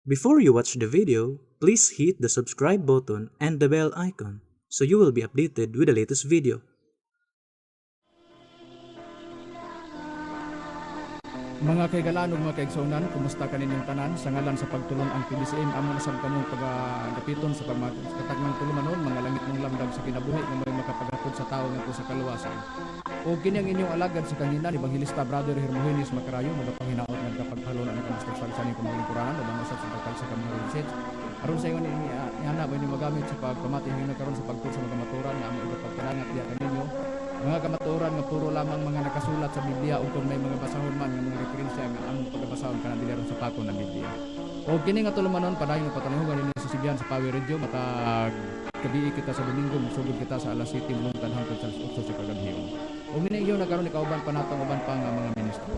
Before you watch the video, please hit the subscribe button and the bell icon so you will be updated with the latest video. Mga kaigalaan ug mga kaigsunan, kumusta kaninyong tanan? Sa ngalan sa pagtulong ang PBCM, amo nasab kamong pagdapiton sa katagmang tulumanon, mga langit ng lamdag sa kinabuhi nga may makapagatod sa tao ngadto sa kaluwasan. O kini ang inyong alagad sa kanina ni Evangelista Brother Hermogenes Macarayo, magapanginaot nagkapaghalon ang kamusta sa inyong pamilingkuranan o banasa sa takal sa kamang research. Aron sa inyo ni ihana ba inyo magamit sa pagpamati hinyo karon sa pagtud sa mga maturan nga amo ipagpalangat diya kaninyo. Mga kamaturan nga puro lamang mga nakasulat sa Biblia o kung may mga basahon man nga mga referensya nga ang pagbabasahon kana dili ron sa pakon ng Biblia. O kini nga tulumanon padayon patanahugan ninyo sa Sibian sa Power Radio matag gabi kita sa Domingo magsugod kita sa alas 7 bulungan hangtod sa alas 8 sa kagabion. O ninyo nagkaroon ikauban pa natong uban pa nga mga ministro.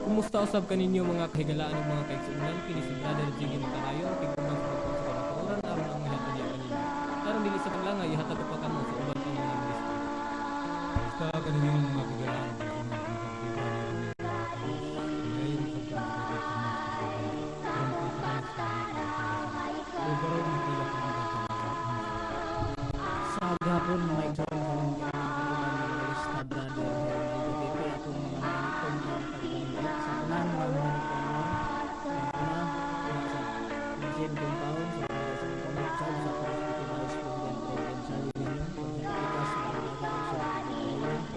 Kumusta usab kaninyo mga kahigalaan ug mga kaigsunan, kini si Brother Jiggy Macarayo tigumang sa pagpon sa kamaturan aron ang ihatod niya kanino. Karon dili sa paglangay ihatag pa kamo sa uban pang mga ministro. Basta kaninyong mga kahigalaan sa gapon mga igsoon sa mga Evangelista Brother LGBTP akong mga manitong ng pagbalik sa tanan mga manitong na sa Museum Compound sa mga sa Comitsad sa Presidente Vice President President Salivino pagsakitas sa mga sa Pilipinas.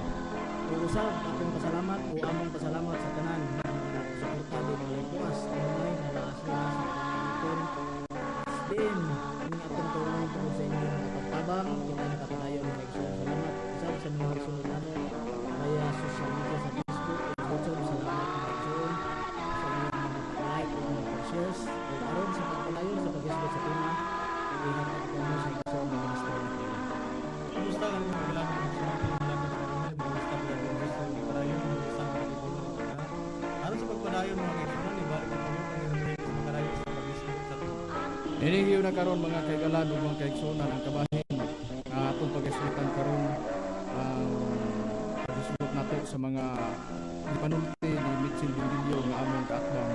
Usab akong pasalamat o among pasalamat sa tanan ng mga suportado ng Lepuas tunay na nakasira sa pamamagitan SDM ang atong tulong po sa inyo pagtabang kita nakapadayo ng igsoon. Salamat usab sa mga igsoon namin via social media sa Facebook ug YouTube. Salamat mga igsoon sa inyong mga like ug mga shares ug aron sa pagpadayon sa pag-isgot sa tema ihatag ko mo sa igsoon ng ministro. Kumusta ka mga kahigalaan ng mga Evangelista Brother Macarayo sa pagtulong aron sa pagpadayon mga kaigsunan ibalik ko mo Evangelista Macarayo sa pag-isgot sa tema. Ninyo nagkaroon mga kaigalaan ug mga kaigsunan ang kabahin atong pag-isgutan karon pag-isgot nato sa mga panulti ni Mitchell Bindilio nga among kaatbang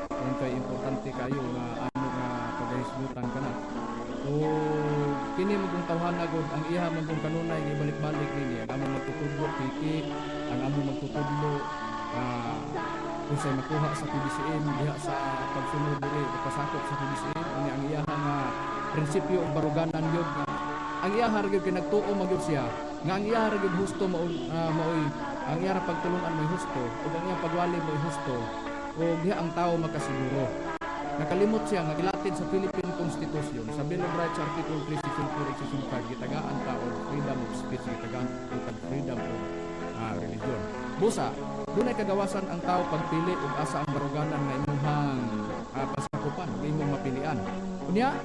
kung kay importante kayo nga amo nga pag-isgutan kana. O kini magong tawhana gud ang iya magong kanunay nga ibalik-balik nini ang among magtutudlo kiki ang among magtutudlo kung sa'y makuha sa PBCM diha sa pagsunod dili pasakop sa PBCM ani ang iya nga prinsipyo ug baruganan yun nga ang iya gyud kay nagtuo magyud siya nga ang iya gyud husto maoy ang iya pagtulunan mo'y husto ug ang iya pagwali mo'y husto ug diha ang tawo makasiguro. Nakalimot siya nga gilatid sa Philippine Constitution sa Bill of Rights Article 3 Section 4 Section 5 gitagaan tao freedom of speech gitagaan ug freedom of religion. Busa dunay kagawasan ang tao pagpili ug asa ang baruganan nga imuhang pasakupan ug imong mapilian. Unya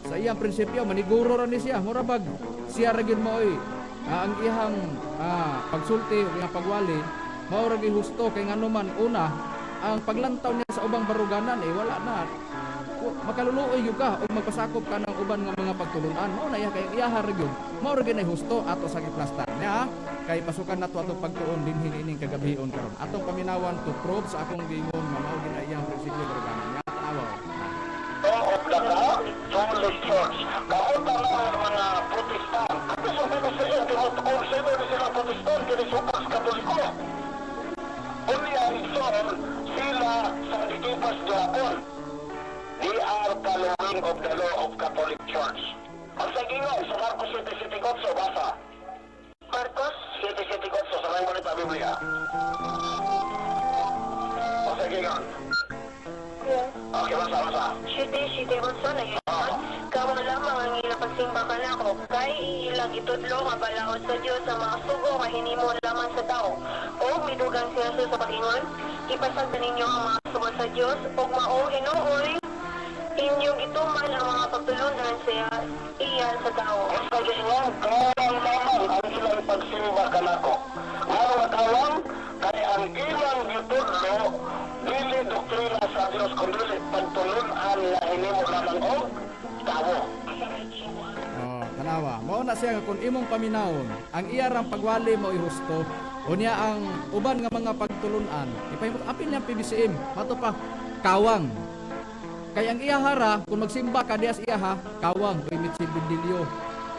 sa iyang prinsipyo maniguro ra ni siya mura bag siya ra gyud moy ang iyang pagsulti ug iyang pagwali mao ra gyud husto kay nganuman una ang paglantaw niya sa ubang baruganan wala na makaluluoy gyud ka ug magpasakop ka ng uban nga mga pagtulunan mao na iya kay iya ra gyud mao ra gyud husto ato sa giplastar niya kay pasukan nato atong pagtuon dinhi ining kagabion karon atong paminawan to prove sa akong gingon nga mao gina iyang prinsipyo baruganan niya tanawa of the Catholic Church. Kaunta na ang mga Protestant. Kasi sa PBCM, kung sino na sila Protestant, kini supas Katoliko. Unya igsoon, sila sa Dikipas Diakon. They are following of the law of Catholic Church. Ang sagingon sa Marcos 7:7 basa. Marcos 7:7 sa mga sa Biblia. Ang sagingon. Okay, basa. Siti Gonzo na yun. Kawa lamang ang ilang pagsimba ka na ko. Kay ilang itudlo nga balaod sa Diyos sa mga sugo nga hinimo lamang sa tao. O midugang si Jesus sa pagingon, ipasag na ninyo ang mga sugo sa Diyos o mao hinuoy inyong ituman ang mga pagtulunan sa iyan sa tao. Ang sagingon, kawang lamang ang ilang pagsimba ka na ko. Ang kawang, kay ang ilang itudlo dili doktrina sa Dios kundi pagtulunan na hinimo lamang og tawo. tanawa mao na siya nga kung imong paminawon ang iyarang pagwali mo husto unya ang uban nga mga pagtulunan ipahimot apil niya PBCM mato pa kawang Kaya ang iyahara, kung magsimba ka diya sa iyaha, kawang, kay Mitchell Bendilio.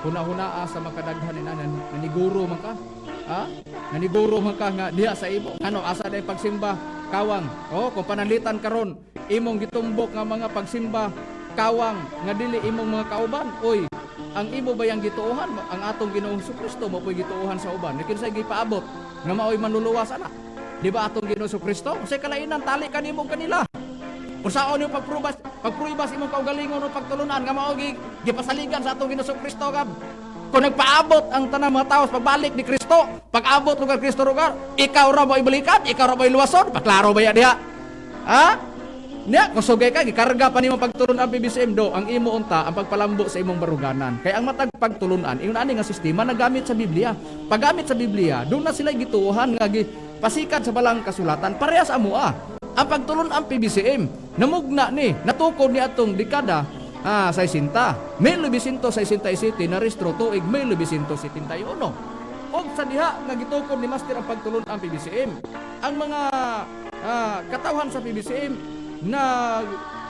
Huna-hunaa sa makadaghan ni nanan, naniguro man ka. Ha? Naniguro man ka nga diya sa imo. Ano, asa na yung pagsimba, kawang. O, kung panalitan karon imong gitumbok nga mga pagsimba, kawang, nga dili imong mga kauban. Oy, ang imo ba yung gituuhan? Ang atong Ginoong Kristo mo po'y gituuhan sa uban. Nakinsay gipaabot, nga maoy manluluwas, ana. Di ba atong Ginoong Kristo? Kasi kalainan, tali kanimong kanila. Kung saan yung pagpruibas imong kaugalingon o pagtulunan nga mao gipasaligan sa atong Ginoong Kristo kab. Kung nagpaabot ang tanang mga tao pagbalik ni Kristo, pag-abot lugar Kristo lugar, ikaw ra mo ibalikan, ikaw ra mo iluwason, paklaro ba ya diha? Ha? Nya, kung sugay ka, gikarga pa nimo pagtulon ang PBCM do, ang imo unta ang pagpalambo sa imong baruganan. Kaya ang matag pagtulunan, ingon ani nga sistema nagamit sa Biblia. Paggamit sa Biblia, doon na sila gituuhan nga pasikat sa balang kasulatan parehas amo ang pagtulon ang PBCM namugna ni natukod ni atong dekada 60 1967 na restro tuig 1971 og sa diha nga gitukod ni master ang pagtulon ang PBCM ang mga katawhan sa PBCM na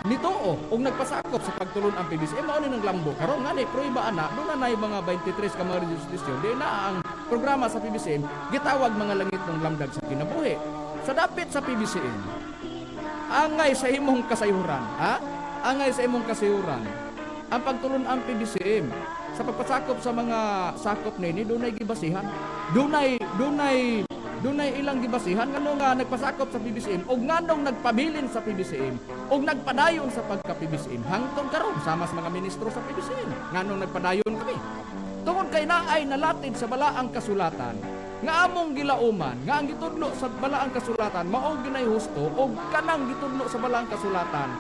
nituo og nagpasakop sa pagtulon ang PBCM mao ni nang lambo karon ngani pruiba ana do na nay mga 23 ka mga registrasyon di na ang programa sa PBCM gitawag mga langit ng lamdag sa kinabuhi sa dapit sa PBCM angay sa imong kasayuran angay sa imong kasayuran ang pagtulon ang PBCM sa pagpasakop sa mga sakop nini dunay gibasihan dunay ilang gibasihan ngano nga nagpasakop sa PBCM ug nganong nagpabilin sa PBCM ug nagpadayon sa pagka-PBCM hangtod karon sama sa mga ministro sa PBCM nganong nagpadayon kami tungod kay naay nalatid sa balaang kasulatan nga among gilauman nga ang gitudlo sa balaang kasulatan mao ginay husto ug kanang gitudlo sa balaang kasulatan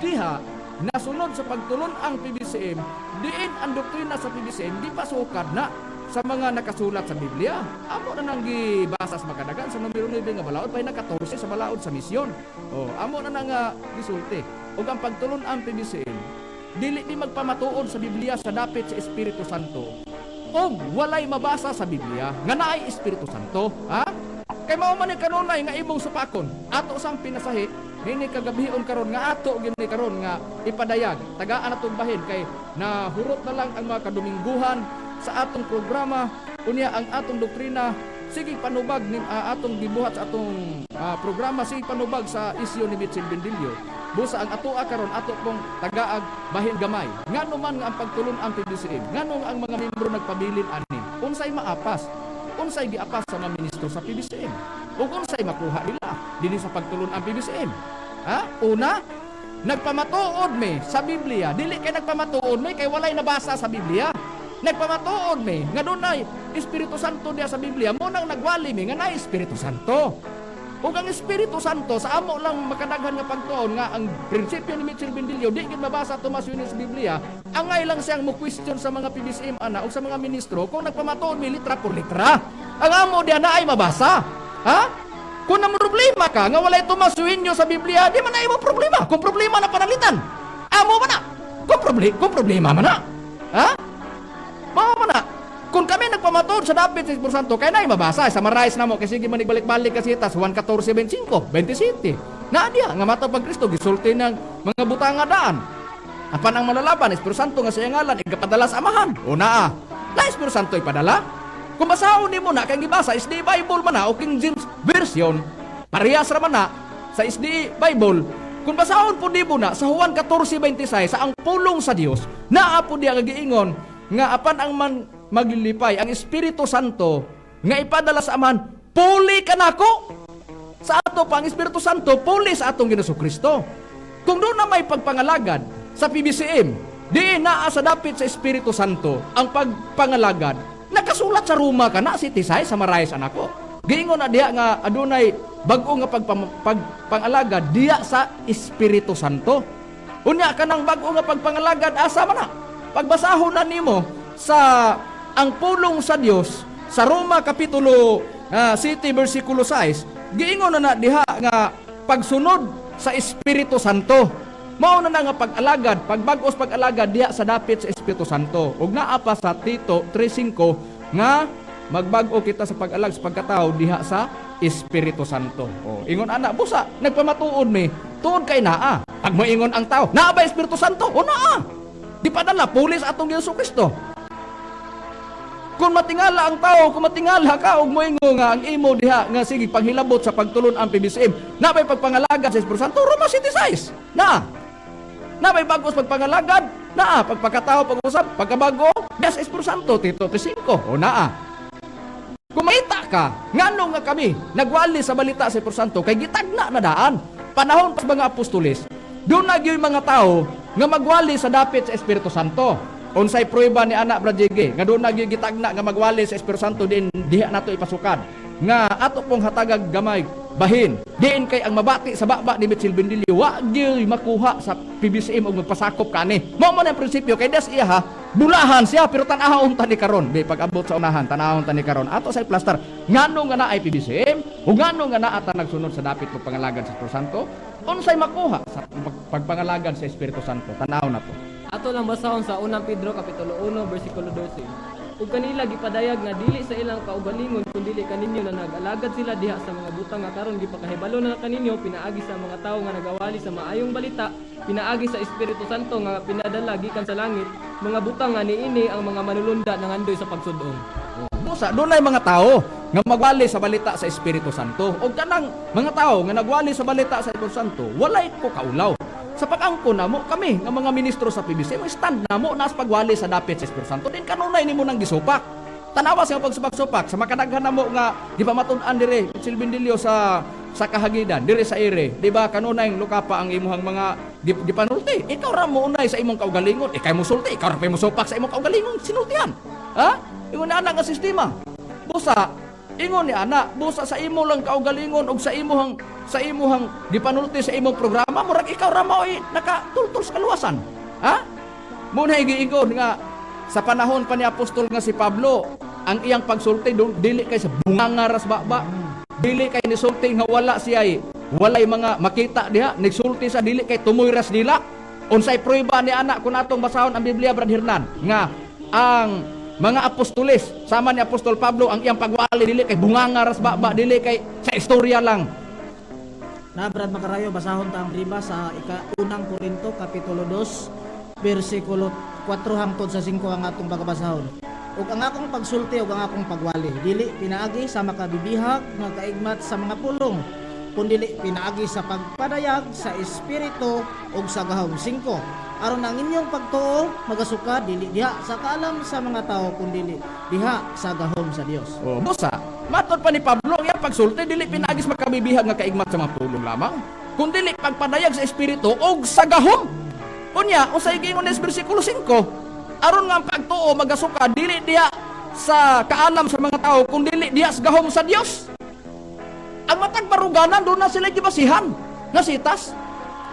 diha nasunod sa pagtulon ang PBCM diin ang doktrina sa PBCM di pasukad na sa mga nakasulat sa Biblia. Amo na nang gibasa sa makadagan sa numero 9 nga balaod pay na 14 sa balaod sa misyon. Amo na nang gisulti. Ug ang pagtulon ang PBCM dili ni magpamatuod sa Biblia sa dapit sa Espiritu Santo. Og walay mabasa sa Biblia nga naay Espiritu Santo, Kay mao man ni kanunay nga imong supakon. Ato sang pinasahi nini kagabihon karon nga ato gini karon nga ipadayag tagaan atong bahin kay nahurot na lang ang mga kadumingguhan sa atong programa unya ang atong doktrina sige panubag ni atong gibuhat sa atong programa sige panubag sa isyu ni Mitchell Bendilio busa ang atoa karon ato pong tagaag bahin gamay ngano man nga ang pagtulon ang PBCM ngano ang mga membro nagpabilin ani unsay maapas unsay giapas sa mga ministro sa PBCM ug unsay makuha nila dinhi sa pagtulon ang PBCM una nagpamatuod me sa Biblia dili kay nagpamatuod me kay walay nabasa sa Biblia nagpamatuod me nga dunay Espiritu Santo diya sa Biblia mo nang nagwali me nga naay Espiritu Santo ug ang Espiritu Santo sa amo lang makadaghan nga pagtuon nga ang prinsipyo ni Mitchell Bendilio di gid mabasa Tomas Yunes sa Biblia angay lang siyang mo question sa mga PBCM ana ug sa mga ministro kung nagpamatuod me litra por litra ang amo diya naay mabasa kung na problema ka nga walay Tomas Yunes sa Biblia di man na imo problema kung problema na panalitan amo man na kung problema man na mao na kung kami nagpamatuod sa dapit sa Espiritu Santo kay naay mabasa summarize namo kasi sige man balik-balik kasi tas 1:14:25 na diya nga mata pag Kristo gisulti ng mga butang nga daan apan ang malalaban Espiritu Santo nga sa ngalan igapadala sa amahan una la Espiritu Santo ipadala kung basahon nimo na kay gibasa SD Bible man na o King James version parehas ra man na sa SD Bible kung basahon pud nimo na sa Juan 14:26 sa ang pulong sa Dios naa pud diya nga giingon nga apan ang maglilipay ang Espiritu Santo nga ipadala sa amahan puli kanako sa ato pang Espiritu Santo puli sa atong Ginoong Kristo kung doon na may pagpangalagad sa PBCM di naa sa dapit sa Espiritu Santo ang pagpangalagad nakasulat sa Roma kana si Tisay sa Marais anako giingon na diya nga adunay bag-o nga pagpangalagad diya sa Espiritu Santo unya kanang bag-o nga pagpangalagad asa man na pagbasahon na nimo sa ang pulong sa Dios sa Roma kapitulo 7 bersikulo 6 giingon na diha nga pagsunod sa Espiritu Santo mao na nga pag-alagad pagbag-os pag-alagad diha sa dapit sa Espiritu Santo ug naa pa sa Tito 3:5 nga magbag-o kita sa pag-alag sa pagkatao diha sa Espiritu Santo. O, ingon ana, busa, nagpamatuod mi, tuod kay naa. Pag moingon ang tao, naa ba Espiritu Santo? O naa. Di padala, pulis atong Yesu Kristo. Kung matingala ang tao, kung matingala ka, ug moingo nga ang imo diha, nga sige, panghilabot sa pagtulon ang PBCM, na may pagpangalagad sa Espiritu Santo, Roma City size. Na may bagos pagpangalagad, pagpakatao, pag-usap, pagkabago, sa Espiritu Santo, Tito 5, o naa. Kung makita ka, ngano nga kami, nagwali sa balita sa Espiritu Santo, kay gitagna na daan, panahon pa mga apostolis, doon nagyoy mga tao, nga magwali sa dapit sa Espiritu Santo. Unsay prueba ni anak Bradjige nga doon nagigitagna nga magwali sa Espiritu Santo din diha nato ipasukan nga ato pong hatagag gamay bahin diin kay ang mabati sa baba ni Mitchell Bendilio wa gyud makuha sa PBCM og magpasakop kani mao man ang prinsipyo kay des iya ha bulahan siya pero tan-ahon ta ni karon di pag-abot sa unahan tan-ahon ta ni karon ato sa plaster ngano nga naa ay PBCM ug ngano nga naa ta nagsunod sa dapit pag pangalagan sa Espiritu Santo unsay makuha sa pagpangalagan sa Espiritu Santo tan-ahon nato. Ato lang basahon sa 1 Pedro kapitulo 1 bersikulo 12. Ug kanila gipadayag nga dili sa ilang kaugalingon kun dili kaninyo na nag-alagad sila diha sa mga butang nga karon gipakahibalo na kaninyo pinaagi sa mga tawo nga nagawali sa maayong balita, pinaagi sa Espiritu Santo nga pinadala gikan sa langit, mga butang nga niini ang mga manulunda nangandoy sa pagsudong. Musa, doon ay mga tao nga magwali sa balita sa Espiritu Santo. O kanang mga tao nga nagwali sa balita sa Espiritu Santo, walay ko kaulaw. Sa pag-angko na mo kami nga mga ministro sa PBC, mo stand na mo nas pagwali sa dapit sa Espiritu Santo. Din kanunay nimo nang gisupak. Tanawa sa pagsupak-supak sa makadaghan na mo nga di ba matun-an dire Silbindilyo sa kahagidan dire sa ire. Di ba kanunay luka pa ang imuhang mga di panulti. Ikaw ra mo unay sa imong kaugalingon, ikay mo sulti, ikaw ra pa mo supak sa imong kaugalingon, sinultihan. Ha? Ingon na nga sistema. Busa, ingon ni ana, busa sa imo lang kaugalingon og sa imuhang di panulti sa imong programa, murag ikaw ra mao'y nakatultol sa kaluwasan. Ha? Muna giingon nga sa panahon pa ni Apostol nga si Pablo, ang iyang pagsulti dili kay sa bunganga ras baba. Dili kay nisulti nga wala siya walay mga makita diha, nagsulti sa dili kay tumoy ras dila. Unsay prueba ni ana kun atong basahon ang Biblia Brad Hernan nga ang mga apostoles, sama ni Apostol Pablo, ang iyang pagwali dili kay bunganga ras baba, dili kay sa istorya lang. Na Brad Macarayo, basahon ta ang riba sa unang Korinto kapitulo 2 bersikulo 4 hangtod sa 5 ang atong pagabasahon. Ug ang akong pagsulti ug ang akong pagwali dili pinaagi sa makabibihag nga kaigmat sa mga pulong, kundi pinaagi sa pagpadayag sa espiritu ug sa gahom 5. Aron ang inyong pagtuo magasuka dili diha sa kaalam sa mga tao kundi diha sa gahom sa Dios. Oh, busa, matod pa ni Pablo nga pagsulti dili pinaagi sa makabibihag nga kaigmat sa mga pulong lamang, kundi pagpadayag sa espiritu ug sa gahom. Unya, usay giingon sa bersikulo 5, aron nga ang pagtuo magasuka dili diha sa kaalam sa mga tao kundi diha sa gahom sa Dios. Ang matag baruganan doon na sila gibasihan nga sitas.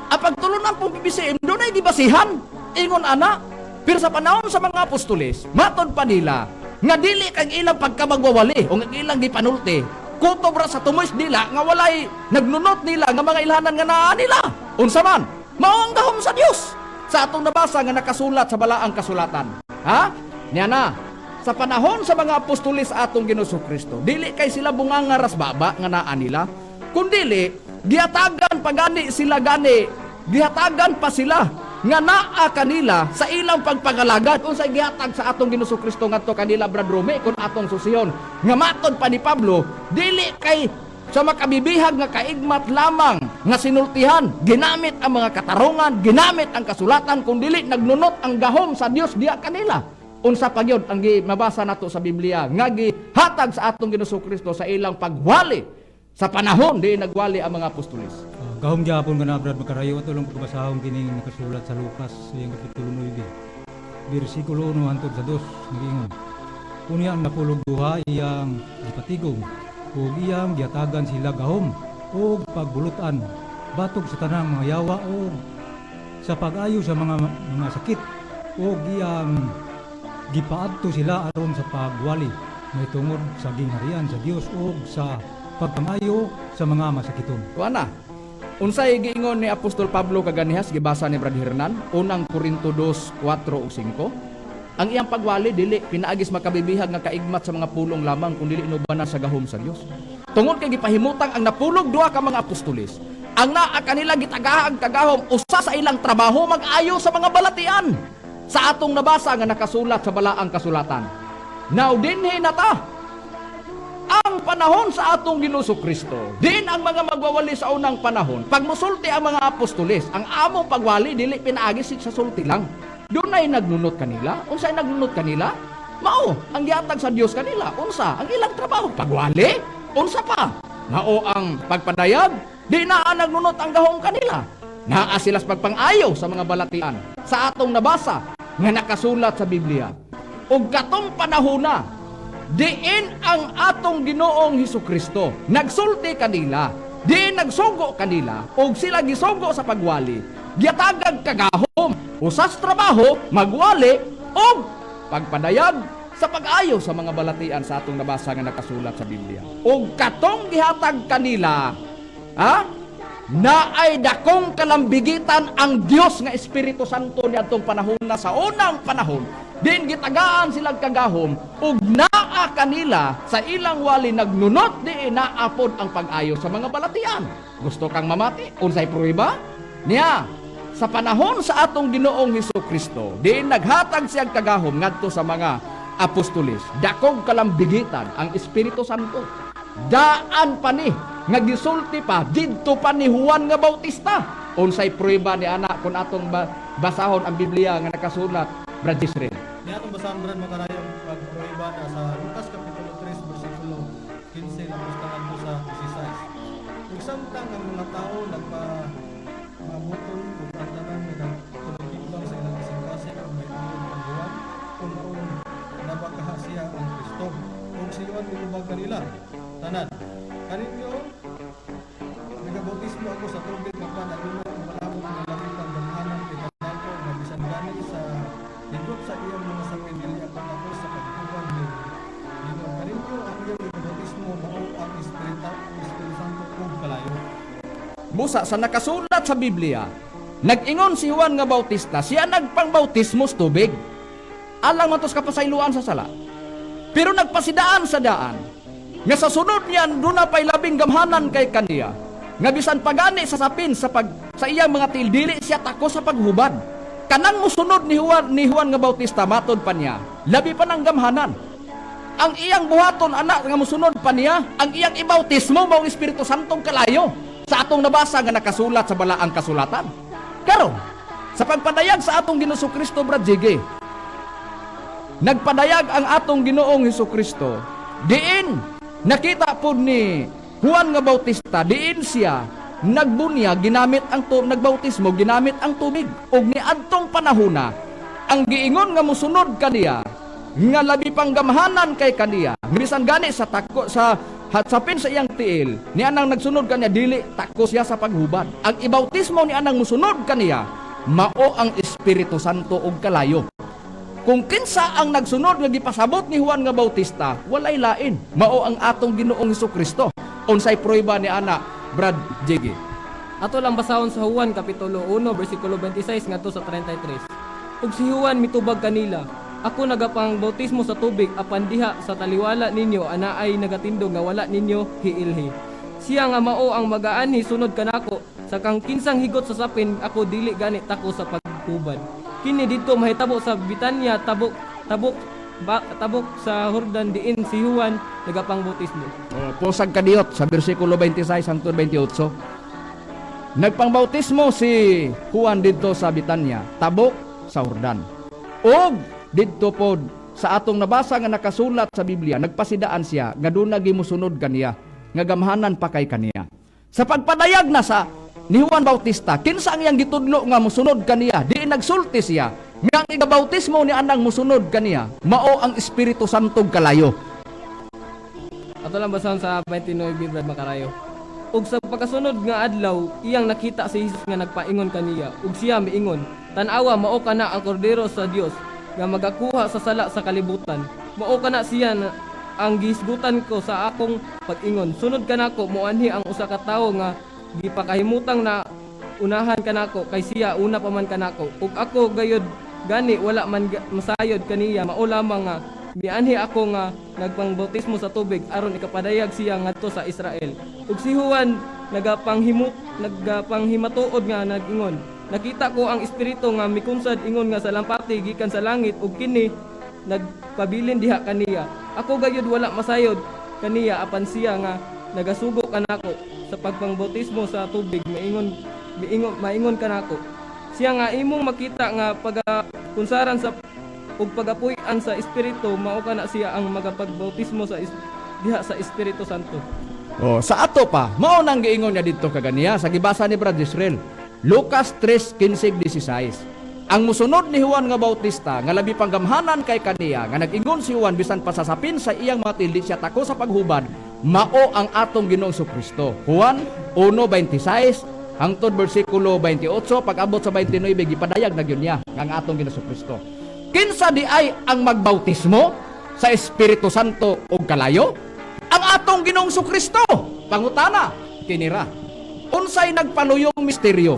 Ang pagtulunan pong PBCM doon ay gibasihan. Ingon ana, pero sa panahon sa mga apostoles, matod pa nila nga dili kag ilang pagkamagwawali o nga ilang gipanulti. Kutob ra sa tumoy nila nga walay nagnunot nila nga mga ilhanan nga naa nila. Unsa man, mao ang gahom sa Dios. Sa atong nabasa nga nakasulat sa balaang kasulatan. Ha? Niya na, sa panahon sa mga apostoles sa atong Ginoong Kristo, dili kay sila bunganga ras baba nga naa nila, kundi gihatagan pa gani sila gani, gihatagan pa sila nga naa kanila sa ilang pagpangalagad. Unsay gihatag sa atong Ginoong Kristo ngadto kanila Brad Rome kun atong susiyon nga matod pa ni Pablo, dili kay sa makabibihag nga kaigmat lamang nga sinultihan, ginamit ang mga katarungan, ginamit ang kasulatan, kung dili nagnunot ang gahom sa Dios diha kanila. Unsa pa gyud ang mabasa nato sa Biblia nga gihatag sa atong Ginoong Kristo sa ilang pagwali sa panahon di nagwali ang mga apostoles. Gahom gyapon nga na Brad Macarayo ato lang pagbasahon kining nakasulat sa Lucas iyang kapitulo 9 bersikulo 1 hangtod sa 2 nagingon. Unya ang napulog duha iyang gipatigom ug iyang giatagan sila gahom ug pagbulutan batok sa tanang mga yawa ug sa pag-ayo sa mga sakit ug iyang gipaadto sila aron sa pagwali may tungod sa gingharian sa Dios ug sa pagpangayo sa mga masakiton. Kuana, unsay giingon ni Apostol Pablo kaganihas gibasa ni Brad Hernan, unang Korinto 2:4 ug 5. Ang iyang pagwali dili pinaagis makabibihag nga kaigmat sa mga pulong lamang kundi inubanan sa gahom sa Dios. Tungod kay gipahimutang ang napulog duha ka mga apostoles. Ang naa kanila gitagahan kagahom usa sa ilang trabaho mag-ayo sa mga balatian. Sa atong nabasa nga nakasulat sa balaang kasulatan. Now dinhi nata ang panahon sa atong Ginoo Kristo. Din ang mga magwawali sa unang panahon. Pag musulti ang mga apostoles, ang among pagwali dili pinaagis sa sulti lang. Doon ay nagnunot kanila. Unsa ay nagnunot kanila? Mao ang gihatag sa Dios kanila. Unsa ang ilang trabaho? Pagwali. Unsa pa? Mao ang pagpadayag. Di na nagnunot ang gahom kanila. Naa sila sa pagpang-ayaw sa mga balatian. Sa atong nabasa nga nakasulat sa Biblia. Ug katong panahona, diin ang atong Ginoong Hesukristo nagsulti kanila, diin nagsugo kanila, ug sila gisugo sa pagwali, giatagag kagahom, usas trabaho, magwali, ug pagpadayag sa pag-ayaw sa mga balatian sa atong nabasa nga nakasulat sa Biblia. Ug katong gihatag kanila, na ay dakong kalambigitan ang Dios nga Espiritu Santo niadtong panahon na sa unang panahon. Din gitagaan silang kagahom ug naa kanila sa ilang wali nagnunot di naapod ang pag-ayo sa mga balatian. Gusto kang mamati? Unsay prueba? Niya, sa panahon sa atong Ginoong Hesukristo, din naghatag siyang kagahom ngadto sa mga apostoles. Dakong kalambigitan ang Espiritu Santo. Daan pa ni nga gisulti pa didto pa ni Juan nga Bautista. Unsay prueba ni anak kun atong basahon ang Biblia nga nakasulat, Brad Israel. Ni atong basahan brad makarayong pagprueba na sa Lucas kapitulo 3 bersikulo 15 na pustahan po sa 16. Ug samtang ang mga tao nagpa-mabuton ug ang tanan nga nagtulog sa ilang kasing-kasing ug may tulog ang buwan kung nabakaha siya ang Kristo. Ug siyon nilubag kanila tanan. Kaninyo nagabautismo ako sa tubig magpan aduna ang malabot nga lamit ang damhanan kay kanako nga bisan gani sa higop sa iyang mga sapin dili ako sa pagtuwan ni Ginoo. Kaninyo ang iyang nagabautismo mao ang Espiritu Santo ug kalayo. Busa sa nakasulat sa Biblia, nag-ingon si Juan nga Bautista, siya nagpangbautismo sa tubig. Alang man tos kapasayloan sa sala. Pero nagpasidaan sa daan. Nga sa sunod niyan, doon na pa'y labing gamhanan kay kaniya. Nga bisan pagani sa sapin sa iyang mga tildili siya tako sa paghubad. Kanang musunod ni Juan nga Bautista, matod pa niya, labi pa ng gamhanan. Ang iyang buhaton, anak, nga musunod pa niya, ang iyang ibautismo, maong Espiritu Santong kalayo. Sa atong nabasa nga nakasulat sa balaang kasulatan. Karon, sa pagpadayag sa atong Ginoo Kristo, Brad Jiggy, nagpadayag ang atong Ginoong Hesukristo, diin nakita po ni Juan nga Bautista, diin siya nagbunya ginamit ang nagbautismo ginamit ang tubig. Og niadtong panahona ang giingon nga musunod kaniya nga labi pang gamhanan kay kaniya bisan gani sa tako sa hatsapin sa iyang tiil ni anang nagsunod kaniya dili tako siya sa paghubad. Ang ibautismo ni anang musunod kaniya mao ang Espiritu Santo og kalayo. Kung kinsa ang nagsunod nga gipasabot ni Juan nga Bautista, walay lain. Mao ang atong Ginoong Hesukristo. Unsay prueba ni ana, Brad Jiggy? Ato lang basahon sa Juan kapitulo 1 bersikulo 26 ngadto sa 33. Ug si Juan mitubag kanila, ako nagapang bautismo sa tubig apan diha sa taliwala ninyo ana ay nagatindog nga wala ninyo hiilhi. Siya nga mao ang magaanhi sunod kanako sa kang kinsang higot sa sapin ako dili gani tako sa paghubad. Kini dito mahitabo sa Bitanya tabok sa Jordan diin si Juan nagapang bautismo. Pusag kadiyot sa bersikulo 26 hangtod 28. Nagpangbautismo si Juan dito sa Bitanya, tabok sa Jordan. Og didto pod sa atong nabasa nga nakasulat sa Biblia, nagpasidaan siya nga doon nagimusunod kaniya, nga gamhanan pa kay kaniya. Sa pagpadayag na sa ni Juan Bautista, kinsa ang iyang gitudlo nga musunod kaniya, di nagsulti siya, nga ang igabautismo ni anang musunod kaniya, mao ang Espiritu Santong kalayo. Ato lang basahon sa 29 Brad Makarayo. Ug sa pagkasunod nga adlaw, iyang nakita si Jesus nga nagpaingon kaniya, ug siya miingon, tan-awa mao kana ang kordero sa Dios nga magakuha sa sala sa kalibutan. Mao kana siya na ang gihisgutan ko sa akong pag-ingon. Sunod kanako moanhi ang usa ka tawo nga gipakahimutang na unahan kanako kay siya una pa man kanako. Ug ako gayud Gani wala man masayod kaniya, mao lamang nga bianhi ako nga nagpangbautismo sa tubig aron ikapadayag siya ngadto sa Israel. Ug si Juan nagpanghimatuod nga nagingon, nakita ko ang espiritu nga mikunsad ingon nga sa lampati gikan sa langit ug kini nagpabilin diha kaniya. Ako gayud wala masayod kaniya apan siya nga nagasugo kanako sa pagpangbautismo sa tubig maingon kanako. Siya nga imong makita nga pagakunsaran sa ug pagapuy-an sa espiritu mao kana siya ang magapagbautismo sa diha sa Espiritu Santo. Oh, sa ato pa, mao nang giingon niya didto kaganiya sa gibasa ni Brad Israel. Lucas 3:15-16. Ang musunod ni Juan nga Bautista nga labi pang gamhanan kay kaniya nga nag-ingon si Juan bisan pasasapin sa iyang mga tildi siya tako sa paghubad, mao ang atong Ginoong Jesucristo. Juan 1:26 hangtod bersikulo 28 pag-abot sa 29 gipadayag na gyud niya nga ang atong Ginoong Jesucristo. Kinsa di ay ang magbautismo sa Espiritu Santo o kalayo? Ang atong Ginoong Jesucristo. Pangutana, kinira. Unsay nagpaluyong misteryo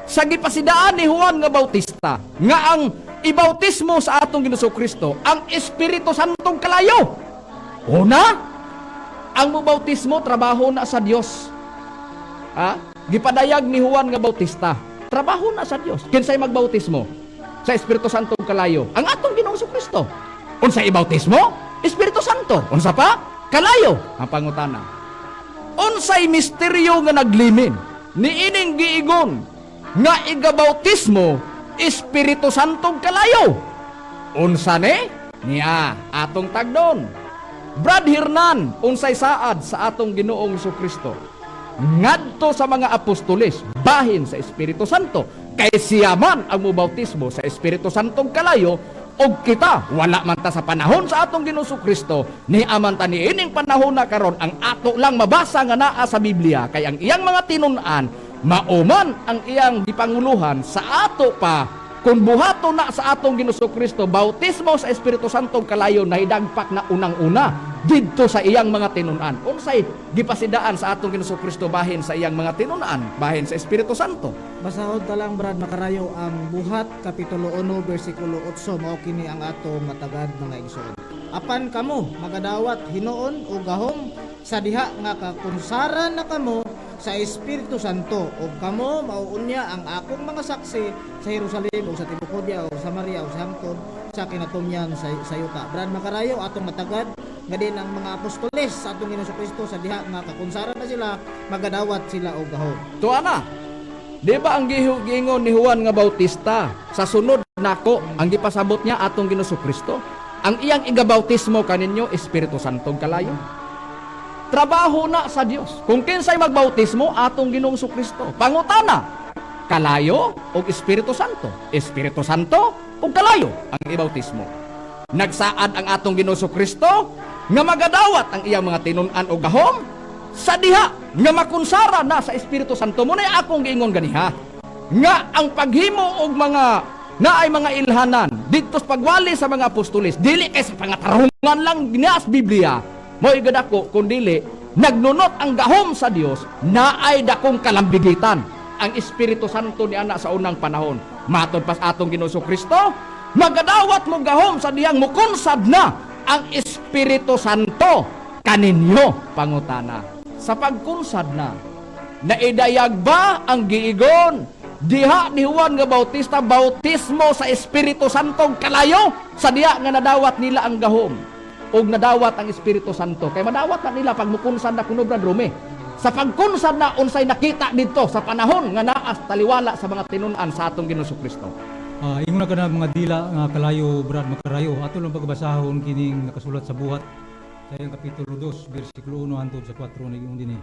sa gipasidaan ni Juan nga Bautista nga ang ibautismo sa atong Ginoong Jesucristo ang Espiritu Santong kalayo? Una, ang mubautismo trabaho na sa Dios. Gipadayag ni Juan nga Bautista, trabaho na sa Dios. Kinsay magbautismo sa Espiritu Santong kalayo? Ang atong Ginoong Jesucristo. Unsay ibautismo? Espiritu Santo. Unsa pa? Kalayo. Ang pangutana, unsay misteryo nga naglimin ni ining giigon nga igabautismo Espiritu Santong kalayo? Unsa ni? Niya atong tagdon. Brad Hernan, unsay saad sa atong Ginoong Jesucristo ngadto sa mga apostoles bahin sa Espiritu Santo, kay siya man ang mubautismo sa Espiritu Santong kalayo, og kita wala man ta sa panahon sa atong Ginoong Jesucristo, ni aman ta niining panahon na karon ang ato lang mabasa nga naa sa Biblia, kay ang iyang mga tinun-an mauman ang iyang gipanguluhan sa ato pa kung buhato na sa atong Ginoong Jesucristo bautismo sa Espiritu Santong kalayo na hidagpak na unang-una didto sa iyang mga tinun-an. Unsay gipasidaan sa atong Ginoong Jesucristo bahin sa iyang mga tinun-an bahin sa Espiritu Santo? Basahod ta lang Brad Makarayo ang Buhat kapitulo 1 bersikulo 8 mao kini ang ato matagad mga igsoon. Apan kamo magadawat hinuon o gahom sa diha nga kakunsaran na kamo sa Espiritu Santo ug kamo mauunya ang akong mga saksi sa Jerusalem ug sa tibuok Judea ug Samaria ug sa hangtod sa kinatumyan sa yuta. Brad Makarayo atong matagad nga din ang mga apostoles sa atong Ginoong Jesucristo sa diha nga kakunsaran na sila magadawat sila og gahom. Tuana, di ba ang giingon ni Juan nga Bautista sa sunod nako ang gipasabot niya atong Ginoong Jesucristo? Ang iyang igabautismo kaninyo Espiritu Santong kalayo. Trabaho na sa Dios. Kung kinsay magbautismo atong Ginoong Jesucristo. Pangutana, kalayo o Espiritu Santo? Espiritu Santo o kalayo ang ibautismo. Nagsaad ang atong Ginoong Jesucristo nga magadawat ang iyang mga tinun-an o gahom sa diha nga makunsara na sa Espiritu Santo. Muna akong giingon ganiha nga ang paghimo og mga naay mga ilhanan dito sa pagwali sa mga apostoles dili kay sa pangatarungan lang ginaas Biblia mo igadako kundili nagnunot ang gahom sa Dios naay dakong kalambigitan ang Espiritu Santo ni ana sa unang panahon. Matod pas atong Ginoong Jesucristo, magadawat mo gahom sa diyang mukunsad na ang Espiritu Santo kaninyo. Pangutana, sa pagkunsad na naidayag ba ang giigon diha ni Juan nga Bautista bautismo sa Espiritu Santong kalayo sa diha nga nadawat nila ang gahom og nadawat ang Espiritu Santo? Kay madawat na nila pag mukunsad na kuno Brad Rome. Sa pagkunsad na unsay nakita dito sa panahon nga naas taliwala sa mga tinun-an sa atong Ginoong Jesucristo? Ingon na ka na mga dila nga kalayo Brad Makarayo, ato lang pagbasahon kining nakasulat sa Buhat sa iyang kapitulo 2 bersikulo 1 hangtod sa 4 niingon dinhi.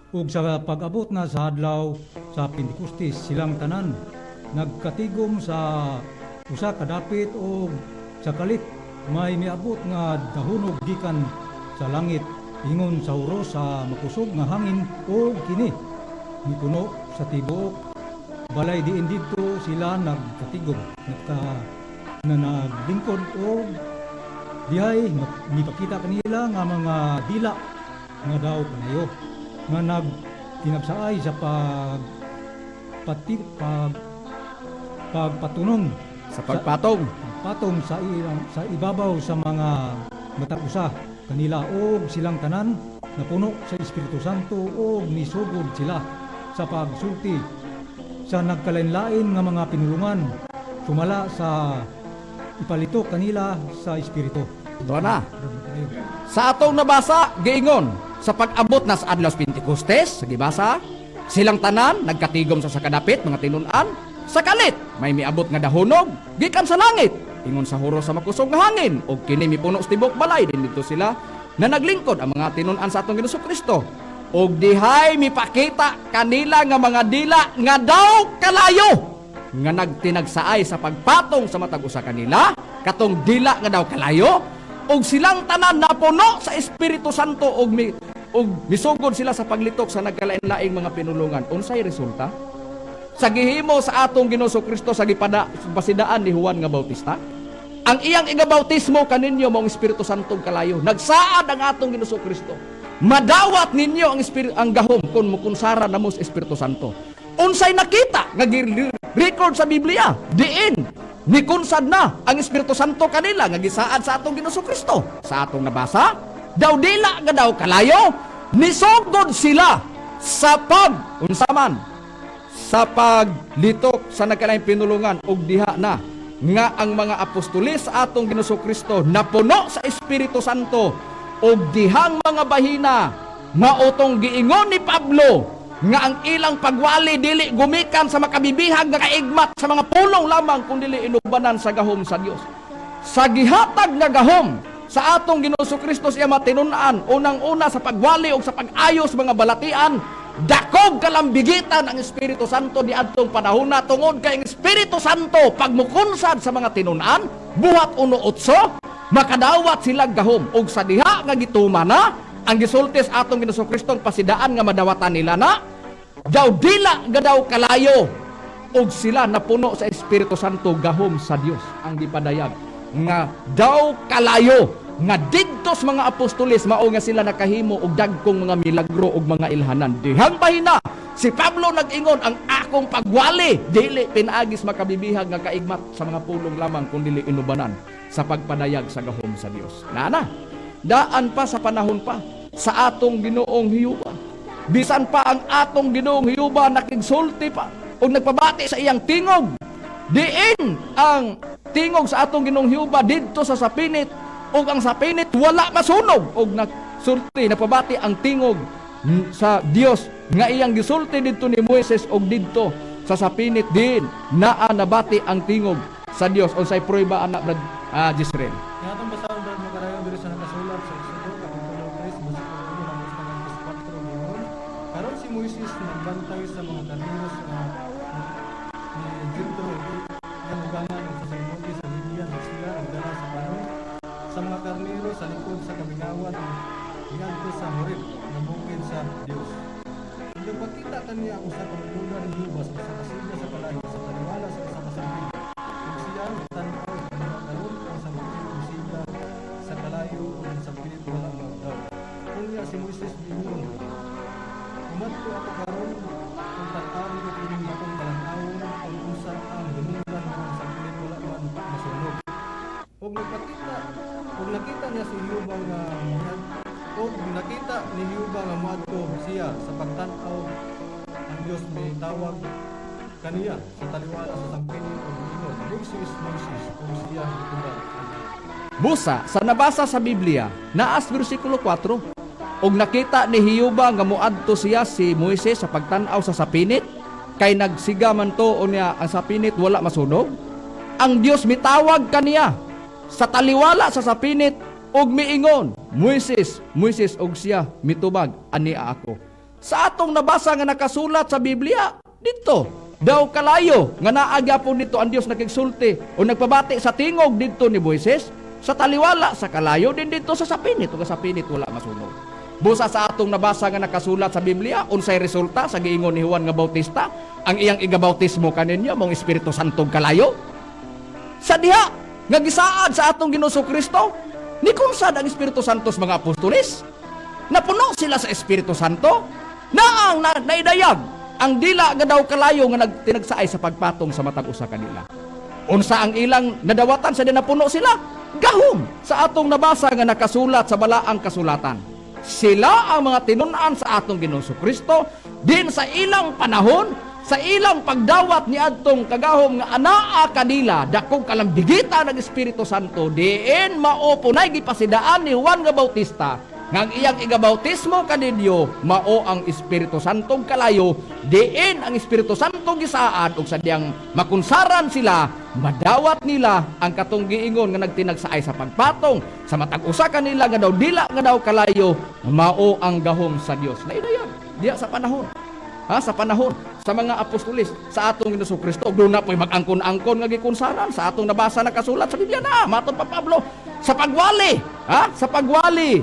Ug sa pag-abot na sa adlaw sa Pentecostes silang tanan nagkatigom sa usa ka dapit o sa kalit may miabot nga dahunog gikan sa langit ingon sa uros sa makusog nga hangin o kini mikuno sa tibuok balay diin dito sila nagkatigom naglingkod o dihay mipakita kanila nga mga dila nga daw kanayo nga nagtinagsaay sa pagpatunong sa pagpatong. patong sa ibabaw sa mga matag usa kanila og silang tanan napuno sa Espiritu Santo og misugod sila sa pagsulti sa nagkalain-lain nga mga pinulungan sumala sa ipalito kanila sa Espiritu. Doon na. Sa atong nabasa, giingon, sa pag-abot na sa Adlaw Pentecostes, sa gibasa, silang tanan, nagkatigom sa sakadapit, mga tinunan, sa kalit, may miabot nga dahonog, gikan sa langit, ingon sa huro sa makusog nga hangin, o kini mipuno sa tibok balay, din dito sila, na naglingkod ang mga tinunan sa atong Ginoong Kristo. O dihay mipakita kanila nga mga dila nga daw kalayo, nga nagtinagsaay sa pagpatong sa matag usa kanila, katong dila nga daw kalayo, og silang tanan napuno sa Espiritu Santo og misugod sila sa paglitok sa nagkalain-laing mga pinulungan. Unsay resulta? Sa gihimo sa atong Ginoong Kristo sa gipasidaan ni Juan nga Bautista, ang iyang igabautismo kaninyo mong Espiritu Santo kalayo. Nagsaad ang atong Ginoong Kristo. Madawat ninyo ang gahom kung mukunsara namo sa Espiritu Santo. Unsay nakita nga record sa Biblia? Diin nikunsad na ang Espiritu Santo kanila nga gisaad sa atong Ginoong Kristo. Sa atong nabasa, daw dila nga daw kalayo, nisugod sila sa unsaman sa paglitok sa nagkalaing pinulungan ug diha na nga ang mga apostolis sa atong Ginoong Kristo napuno sa Espiritu Santo ug dihang mga bahina mautong giingon ni Pablo nga ang ilang pagwali dili gumikan sa makabibihag nga kaigmat sa mga pulong lamang kundi inubanan sa gahom sa Dios. Sa gihatag nga gahom sa atong Ginoong Kristo siya matinun-an unang-una sa pagwali o sa pag-ayos mga balatian, dakog kalambigitan ang Espiritu Santo ni adtong panahona tungod kay ang Espiritu Santo pagmukunsad sa mga tinun-an buhat 1:8 makadawat sila gahom og sa diha nga gituman na ang gisultis atong Ginoong Kristo pasidaan nga madawatan nila na daw dila nga daw kalayo og sila napuno sa Espiritu Santo gahom sa Dios ang gipadayag nga daw kalayo nga didtos mga apostolis mao nga sila nakahimo og dagkong mga milagro og mga ilhanan. Dihang bahina si Pablo nag-ingon ang akong pagwali dili pinaagis makabibihag nga kaigmat sa mga pulong lamang kundi inubanan sa pagpadayag sa gahom sa Dios. Nana, daan pa sa panahon pa sa atong Ginoong Hiyuba. Bisan pa ang atong Ginoong Hiyuba nakigsulti pa o nagpabati sa iyang tingog. Diin ang tingog sa atong Ginoong Hiyuba didto sa sapinit o ang sapinit wala masunog o nagsulti, napabati ang tingog sa Dios nga iyang gisulti didto ni Moises o didto sa sapinit din naa nabati ang tingog sa Dios o say prueba anak Brad Jisrael. Kaya itong basahon Brad Magarayo diri sa nakasulat sa Exodo kapitulo 3 bersikulo 1 hanggang sa 4 giingon, karon si Moises nagbantay sa mga karneros ni Jethro nga uganan sa sacerdote sa Midian ug sila nagdala sa panon sa mga karnero sa likod sa kamingawan ngadto sa Horeb nga bukid sa Dios. Nagpakita kaniya usa ka maglugar ni Yuba sa kasilya sa palayo sa taliwala sa kasamasambi. Ug siya nagtanaw nga karon ang sa musika sa kalayo ug sa pilit wala magdaw. Kung niya si Moises dingon, umadto ako karon kung tatari ko kining akong kalanawon kung usa ang dumunggan nga sa pilit wala man masunog. Ug nakita niya si Yuba nga nakita ni Yuba nga moadto siya sa pagtan-aw ang Dios may tawag kaniya sa taliwala sa sangpili o ingon Moses kung siya gituban. Busa sa nabasa sa Biblia naas bersikulo 4 og nakita ni Hiyuba nga moadto siya si Moises sa pagtan-aw sa sapinit kay nagsiga man to o niya ang sapinit wala masunog. Ang Dios mitawag kaniya sa taliwala sa sapinit og miingon, Moises og siya mitubag ania ako. Sa atong nabasa nga nakasulat sa Biblia dito daw kalayo nga naagya po nito ang Dios nakigsulti o nagpabati sa tingog dito ni Moises sa taliwala sa kalayo din dito sa sapinit o sa sapinit wala masunog. Busa sa atong nabasa nga nakasulat sa Biblia unsay resulta sa giingon ni Juan nga Bautista ang iyang igabautismo kaninyo mong Espiritu Santo kalayo sa diha nga gisaad sa atong Ginoong Kristo ni kunsad ang Espiritu Santo sa mga apostolis napuno sila sa Espiritu Santo naang naidayag ang dila nga daw kalayo nga nagtinagsaay sa pagpatong sa matag usa kanila. Unsa ang ilang nadawatan sa dinapuno sila? Gahom sa atong nabasa nga nakasulat sa balaang kasulatan. Sila ang mga tinun-an sa atong Ginoong Kristo din sa ilang panahon, sa ilang pagdawat ni adtong kagahom nga anaa kanila dakong kalambigita ng Espiritu Santo diin mao punay gipasidaan ni Juan nga Bautista nga ang iyang igabautismo kanidyo mao ang Espiritu Santong kalayo diin ang Espiritu Santong gisaad ug sadyang makunsaran sila madawat nila ang katong giingon nga nagtinagsaay sa pagpatong sa matag usa kanila nga daw dila nga daw kalayo mao ang gahom sa Dios. Nainayag diya sa panahon sa panahon sa mga apostolis sa atong Ginoong Kristo ug doon na po'y mag-angkon-angkon nga gikunsaran sa atong nabasa na kasulat sa Biblia na matud pa Pablo sa pagwali sa pagwali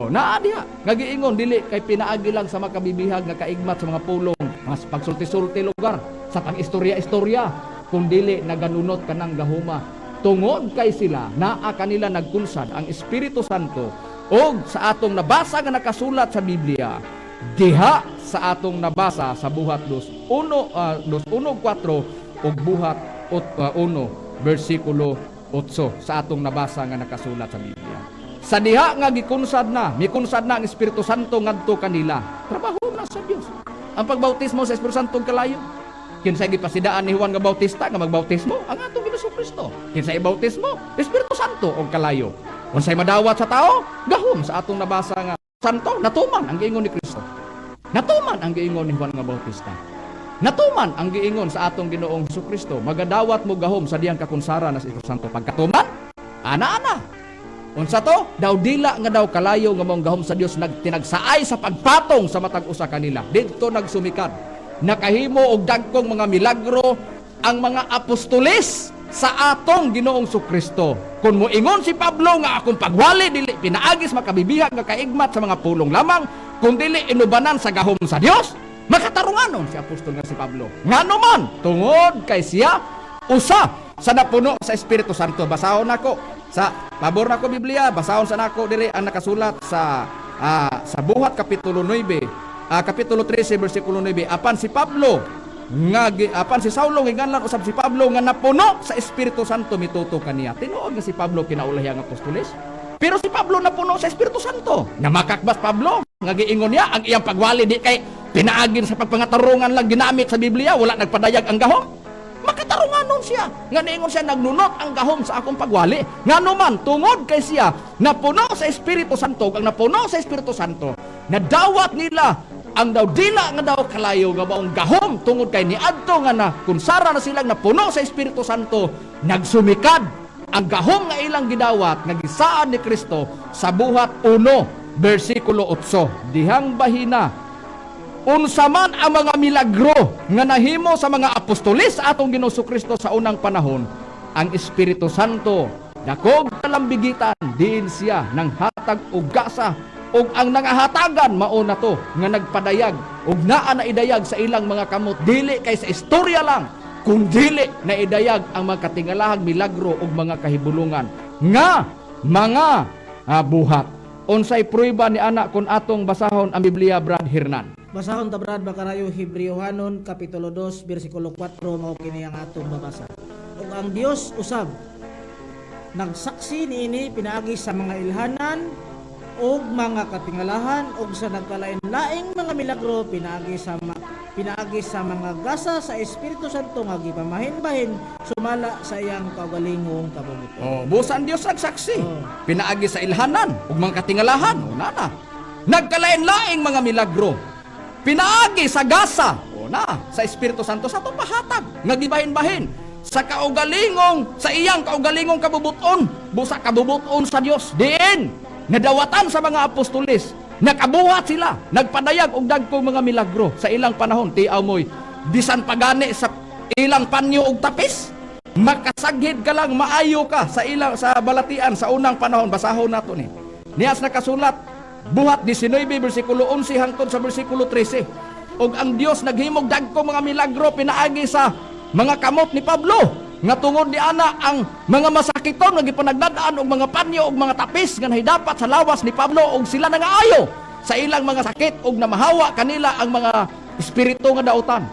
naa diha nga giingon dili kay pinaagi lang sa makabibihag nga kaigmat sa mga pulong mga pagsulti-sulti lugar sa pag-istorya-istorya kung dili naganunot kanang gahuma tungod kay sila naa kanila nagkunsad ang Espiritu Santo og sa atong nabasa nga nakasulat sa Biblia diha sa atong nabasa sa buhat 2:1-4 ug buhat 1 bersikulo 8 sa atong nabasa nga nakasulat sa Biblia. Sa diha nga gikunsad na, mikunsad na ang Espiritu Santo ngadto kanila. Trabaho na sa Dios. Ang pagbautismo sa Espiritu Santo kalayo. Kinsay gipasidaan ni Juan nga Bautista nga magbautismo ang atong Ginoong Kristo. Kinsay bautismo, Espiritu Santo og kalayo. Unsay madawat sa tao, gahom sa atong nabasa nga Santo, natuman ang giingon ni Kristo. Natuman ang giingon ni Juan nga Bautista. Natuman ang giingon sa atong Ginoong Kristo. Magadawat mo gahom sa diyang kakunsara na sa Espiritu Santo. Pagkatuman, ana-ana. Unsa to? Daw dila nga daw kalayo nga mong gahom sa Dios nagtinagsaay sa pagpatong sa matag usa kanila. Didto nagsumikad. Nakahimo og dagkong mga milagro ang mga apostoles sa atong Ginoong Kristo. Kung moingon si Pablo nga akong pagwali dili pinaagis makabibihag nga kaigmat sa mga pulong lamang kung dili inubanan sa gahom sa Dios, makatarunganon si apostol nga si Pablo. Ngano man tungod kay siya usa sa napuno sa Espiritu Santo. Basahon nako sa pabor nako Biblia, basahon sa nako diri ang nakasulat sa buhat kapitulo 9, kapitulo 13 bersikulo 9. Apan si Pablo nga apan si Saulo nginganlan usab si Pablo nga napuno sa Espiritu Santo mituto kaniya. Tinuod nga si Pablo kinaulahi ang apostoles. Pero si Pablo napuno sa Espiritu Santo. Namakakbas Pablo nga giingon niya ang iyang pagwali di kay pinaagin sa pagpangatarungan lang ginamit sa Biblia, wala nagpadayag ang gahom. Makatarunganon siya. Nga niingon siya nagnunot ang gahom sa akong pagwali. Ngano man tungod kay siya napuno sa Espiritu Santo, ang napuno sa Espiritu Santo, nadawat nila ang daw dila nga daw kalayo nga maong gahom tungod kay niadto nga na kunsara na silang napuno sa Espiritu Santo, nagsumikad ang gahom nga ilang gidawat nga gisaan ni Kristo sa buhat 1 bersikulo 8. Dihang bahina unsa man ang mga milagro nga nahimo sa mga apostoles sa atong Ginoong Kristo sa unang panahon, ang Espiritu Santo dakog kalambigitan diin siya nang hatag og gasa ug ang nangahatagan mao na to nga nagpadayag ug naa na idayag sa ilang mga kamot dili kay sa istorya lang kung dili na idayag ang mga katingalahang milagro ug mga kahibulungan nga mga buhat. Unsay prueba ni ana kun atong basahon ang Biblia, Brad Hernan? Basahon ta Brad Bakarayo Hebrewhanon kapitulo 2 bersikulo 4 mao kini ang atong babasa. Ug ang Dios usab nagsaksi niini pinaagi sa mga ilhanan og mga katingalahan og sa nagkalain-laing mga milagro pinaagi sa mga gasa sa Espiritu Santo nga gipamahin-bahin sumala sa iyang kaugalingong kabubuton. Busan Dios nagsaksi. Pinaagi sa ilhanan ug mga katingalahan. Nana. Nagkalain-laing mga milagro. Pinaagi sa gasa. Sa Espiritu Santo sa atong pahatag nga gibahin-bahin sa kaugalingong sa iyang kaugalingong kabubuton. Busa kabubuton sa Dios. Diin nadawatan sa mga apostoles, nakabuhat sila, nagpadayag og dagkong mga milagro sa ilang panahon. Tiaw mo'y bisan pagani sa ilang panyo og tapis, makasaghid ka lang, maayo ka sa balatian sa unang panahon. Basahon nato ni. Niyas nakasulat, buhat 19 bersikulo 11 hangtod sa bersikulo 13. Og ang Dios naghimog dagkong mga milagro pinaagi sa mga kamot ni Pablo. Nga tungod di ana ang mga masakiton nga gipanagdadaan og mga panyo og mga tapis nga nahidapat sa lawas ni Pablo og sila nangaayo sa ilang mga sakit og namahawa kanila ang mga espiritu nga dautan.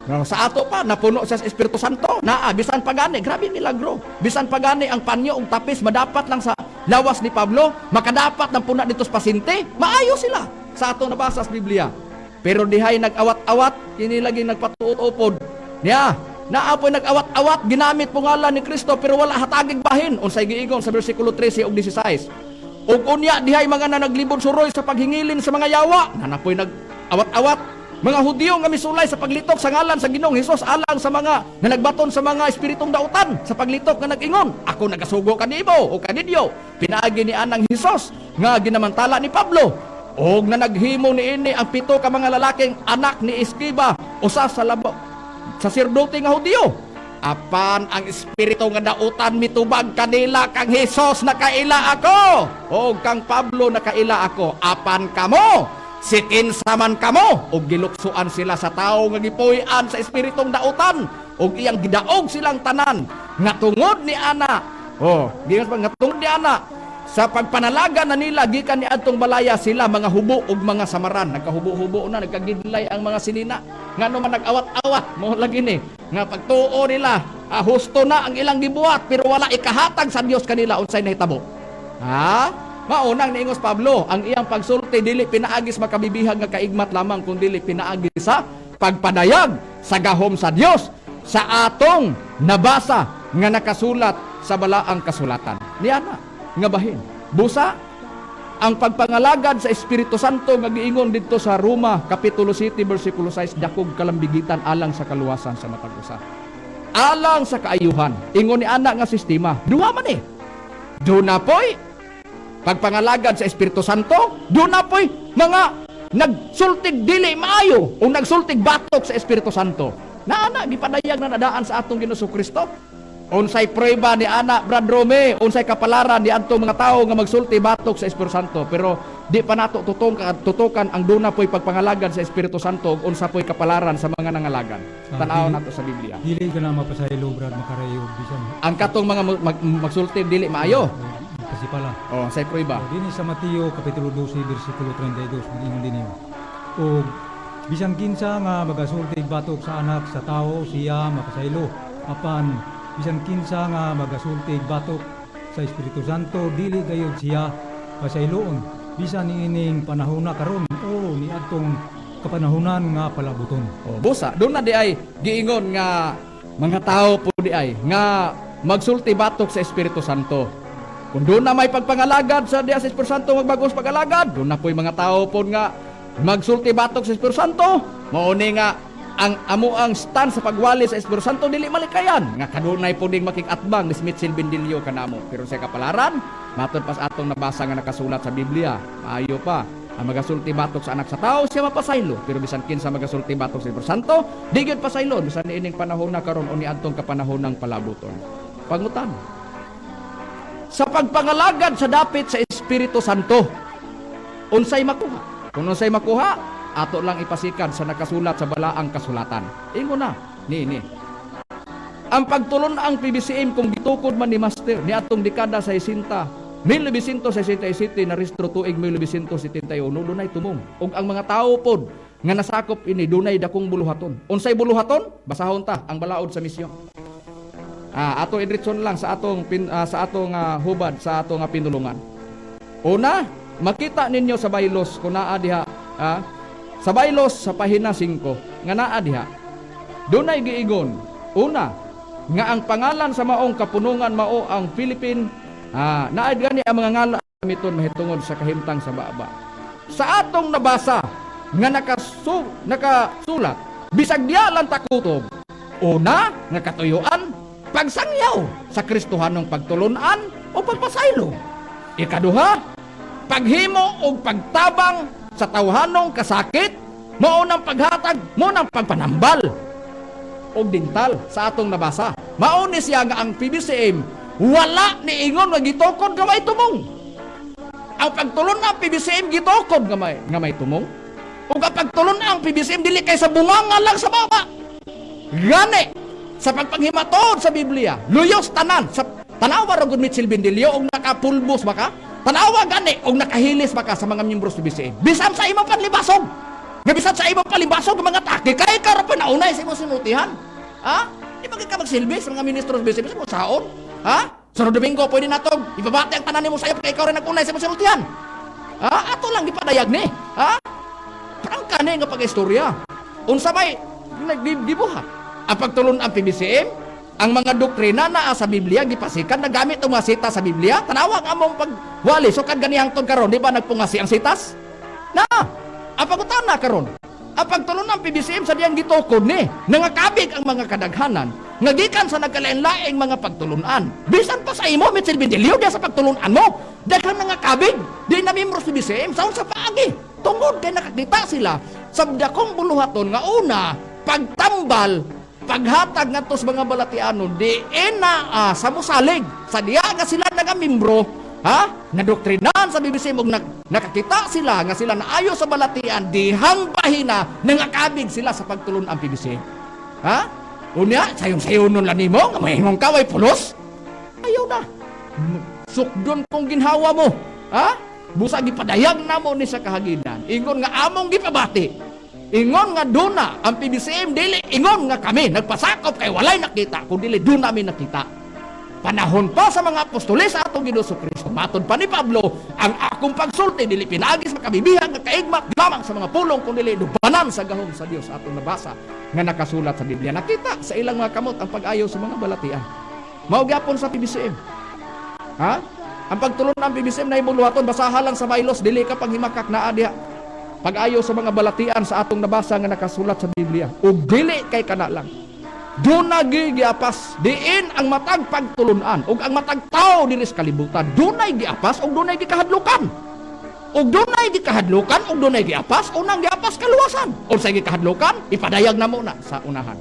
No, sa ato pa napuno siya sa Espiritu Santo. Bisan pagani, grabe milagro. Bisan pagani ang panyo ug tapis madapat lang sa lawas ni Pablo, makadapat ng puna dito sa pasinti. Maayo sila sa ato nabasa sa Biblia. Pero dihay nag-awat-awat, kini lagi nagpatuot-upod. Niya, naapoy nag-awat-awat, ginamit po ngalan ni Kristo pero wala hatagig bahin. Unsay giingon sa bersikulo 13 ug 16. Ug unya dihay mga naglibod suroy sa paghingilin sa mga yawa, nanapoy nag-awat-awat. Mga Hudyo nga misulay sa paglitok sa ngalan sa Ginoong Hesus alang sa mga nga nagbaton sa mga espiritong dautan sa paglitok nga nag-ingon, ako nagasugo kanimo o kaninyo. Pinaagi ni anang Hesus nga ginamantala ni Pablo. Og na naghimo niini ang 7 ka mga lalaking anak ni Escriba usa sa saserdote nga Hudyo. Apan ang espiritu nga dautan mitubag kanila kang Hesus nakaila ako o kang Pablo nakaila ako. Apan kamo sikin saman kamo og giluksuan sila sa tao nga gipuy-an sa espiritong dautan og iyang gidaog silang tanan nga tungod ni ana. Nga tungod ni ana sa pagpanalaga na nila gikan ni adtong balaya sila mga hubo ug mga samaran nagkahubo-hubo na nagkagidlay ang mga sinina ngano man nag-awat-awat mo lagi ni nga pagtuo nila husto na ang ilang gibuhat pero wala ikahatag sa Dios kanila unsay nahitabo. Maunang niingos Pablo, ang iyang pagsulti dili pinaagis makabibihag nga kaigmat lamang kundi pinaagis sa pagpadayag sa gahom sa Dios sa atong nabasa nga nakasulat sa balaang kasulatan. Niana nga bahin. Busa ang pagpangalagad sa Espiritu Santo nga giingon didto sa Roma kapitulo 7 bersikulo 6 dakog kalambigitan alang sa kaluwasan sa matag usa. Alang sa kaayuhan. Ingon ni ana nga sistema. Duha man eh. Duna poy pagpangalagad sa Espiritu Santo, doon na po'y mga nagsultig dili maayo o nagsultig batok sa Espiritu Santo. Naana, gipadayag na nadaan sa atong Ginoong Kristo. Unsay prueba ni ana, Brad Rome, unsay kapalaran di atong mga tao nga magsulti batok sa Espiritu Santo. Pero di pa nato tutukan ang doon na po'y pagpangalagad sa Espiritu Santo o unsa po'y kapalaran sa mga nangalagan. Tanaw nato sa Biblia. Dili ka na mapasaylo, Brad, makarayo bisan. Ang katong mga magsulti dili maayo. Kasi pala. Say prueba. Dini sa Mateo kapitulo 12 bersikulo 32 giingon dinhi. O bisan kinsa nga magasultig batok sa anak sa tao siya makasaylo. Apan bisan kinsa nga magasultig batok sa Espiritu Santo dili gayud siya pasayloon. Bisan niining panahon na karon o ni adtong kapanahunan nga palabuton. Busa, doon na di ay giingon nga mga tao po di ay nga magsulti batok sa Espiritu Santo. Kung doon na may pagpangalagad sa Dias Espiritu Santo magbagos pagalagad, doon na po'y mga tao po nga magsulti batok sa Espiritu Santo. Mauni nga ang amuang stand sa pagwali sa Espiritu Santo dili malikayan nga kadunay po ding makikatbang ni Smith Silbindilyo kanamo. Pero sa kapalaran, matod pas atong nabasa nga nakasulat sa Biblia, maayo pa ang magasulti batok sa anak sa tao siya mapasaylo. Pero bisan kinsa magasulti batok sa Espiritu Santo, di gyud pasaylo bisan niining panahon na karon o ni adtong kapanahon ng palabuton. Pangutan. Sa pagpangalagad sa dapit sa Espiritu Santo, unsay makuha? Kung unsay makuha, ato lang ipasikan sa nakasulat sa balaang kasulatan. Ingo na, ni. Ang pagtulon ang PBCM kung gitukod man ni Master ni atong dekada sa 60, 1967 na restro tuig 1971 dunay tumong. Ug ang mga tao pod nga nasakop ini dunay dakong buluhaton. Unsay buluhaton? Basahon ta ang balaod sa misyon. Ato idritson lang sa atong hubad sa atong pinulungan. Una, makita ninyo sa baylos kung naa diha sa baylos sa pahina 5 nga naa diha. Dunay giingon, una, nga ang pangalan sa maong kapunungan mao ang Philippine naa gani ang mga ngalan miton mahitungod sa kahimtang sa baba. Sa atong nabasa nga nakasulat bisag diha lang takutob. Una, nga katuyuan pagsangyaw sa Kristohanong pagtulunan o pagpasaylo. Ikaduha, paghimo o pagtabang sa tawhanong kasakit, maunang paghatag, maunang pagpanambal o dintal sa atong nabasa. Mauni siya nga ang PBCM, wala ni ingon nga gitukod nga may tumong. Ang pagtulon ang PBCM gitukod nga may tumong. O kapag tulon ang PBCM, dili kay sa bunganga lang sa baba. Gani! Sa pagpanghimatod sa Biblia, luyos tanan sa tanawa ra gud Mitchell Bindilyo og nakapulbos baka, tanawa gani og nakahilis baka sa mga miyembro sa BCM. Bisan sa imong panlibasog. Nga bisan sa ibang palimbasog ng mga take kay ka ra pa naunay sa imong sinultihan. Ha? Di ba ka magsilbi sa mga ministro sa bisibis mo saon? Ha? Sunod Domingo pwede natog ibabati ang tanan nimo sa iyo kay ikaw rin nagunay sa imong sinultihan. Ha? Ato lang gipadayag ni. Ha? Parang kani nga pag-istorya. Unsa may nagdibuhat. Ang pagtulon ang PBCM, ang mga doktrina na sa Biblia gipasikan nagamit ang mga sita sa Biblia. Tanawag among pagwali so kad ganihang tod karon di ba nagpungasi ang sitas? Na ang pagutana karon, ang pagtulon ng PBCM sa diyang gitukod ni, nangakabig ang mga kadaghanan, nga gikan sa nagkalain-laing mga pagtulunan. Bisan pa sa imo, Mitchell Vidilio, diya sa pagtulunan mo, daghan nangakabig, di na miyembro sa PBCM, saon sa paagi, tungod kay nakakita sila, sa dakong buluhaton nga una, pagtambal, paghatag nga to sa mga balatiano, di na sa musalig, sa diya nga sila nagamimbro, ha? Nadoktrinan sa BBC mo nakakita sila nga sila naayo sa balatian dihang pahina nangakabig sila sa pagtulon ang PBC. Ha? Unya, sayong-sayon nun lang nimo nga mahingong kaway pulos. Ayaw na. Sukdon kong ginhawa mo. Ha? Busa gipadayag na mo ni sa kahaginan. Ingon nga among gipabati. Ingon nga duna ang PBCM dili ingon nga kami nagpasakop kay walay nakita kun dili duna mi nakita. Panahon pa sa mga apostoles sa atong Ginoo Kristo. Matod pa ni Pablo, ang akong pagsulti dili pinagis makabibihag nga kaigmat lamang sa mga pulong kun dili dubanan sa gahom sa Dios atong nabasa nga nakasulat sa Biblia. Nakita sa ilang mga kamot ang pag-ayo sa mga balatian. Mao gyapon sa PBCM. Ha? Ang pagtulon ng PBCM na imong basaha lang sa Bailos dili ka panghimakak na diha. Pag-ayo sa mga balatian sa atong nabasa nga nakasulat sa Biblia. Ug dili kay kana lang. Doon na giapas diin ang matag pagtulunan ug ang matag tao diri sa kalibutan dunay giapas ug dunay gikahadlukan ug dunay gikahadlukan ug dunay giapas unang giapas kaluwasan unsay gikahadlukan ipadayag namo na sa unahan.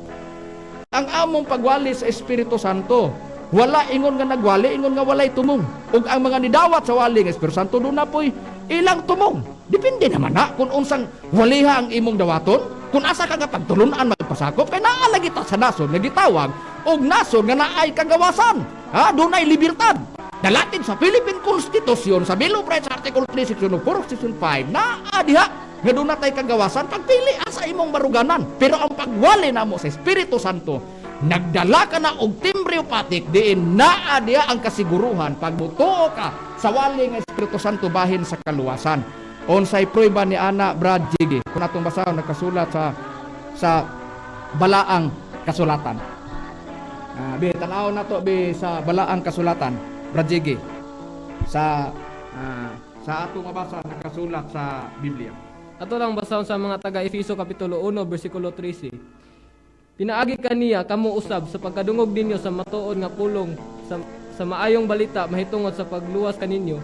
Ang among pagwali sa Espiritu Santo wala ingon nga nagwali ingon nga walay tumong ug ang mga nidawat sa wali nga Espiritu Santo doon na po'y ilang tumong depende naman na kung unsang waliha ang imong dawaton. Kung asa ka nga pagtulunan magpasakop kay naa lagi ta sa nason nga gitawag og nason nga naay kagawasan. Ha, dunay libertad. Dalatin sa Philippine Constitution sa Bill of Rights Article 3 Section 4 Section 5 naa diha nga dunay tay kagawasan pagpili asa imong baruganan. Pero ang pagwali namo sa Espiritu Santo nagdala ka na og timbre patik diin naa diha ang kasiguruhan pagmutuo ka sa wali nga Espiritu Santo bahin sa kaluwasan. Unsay prueba ni ana Brad Jiggy kung atong basahon nakasulat sa balaang kasulatan. Bi tan-aw nato bi sa balaang kasulatan Brad Jiggy sa atong mabasa nakasulat sa Biblia. Ato lang basahon sa mga taga Efeso kapitulo 1 bersikulo 13. Pinaagi kaniya kamo usab sa pagkadungog ninyo sa matuod nga pulong sa maayong balita mahitungod sa pagluwas kaninyo.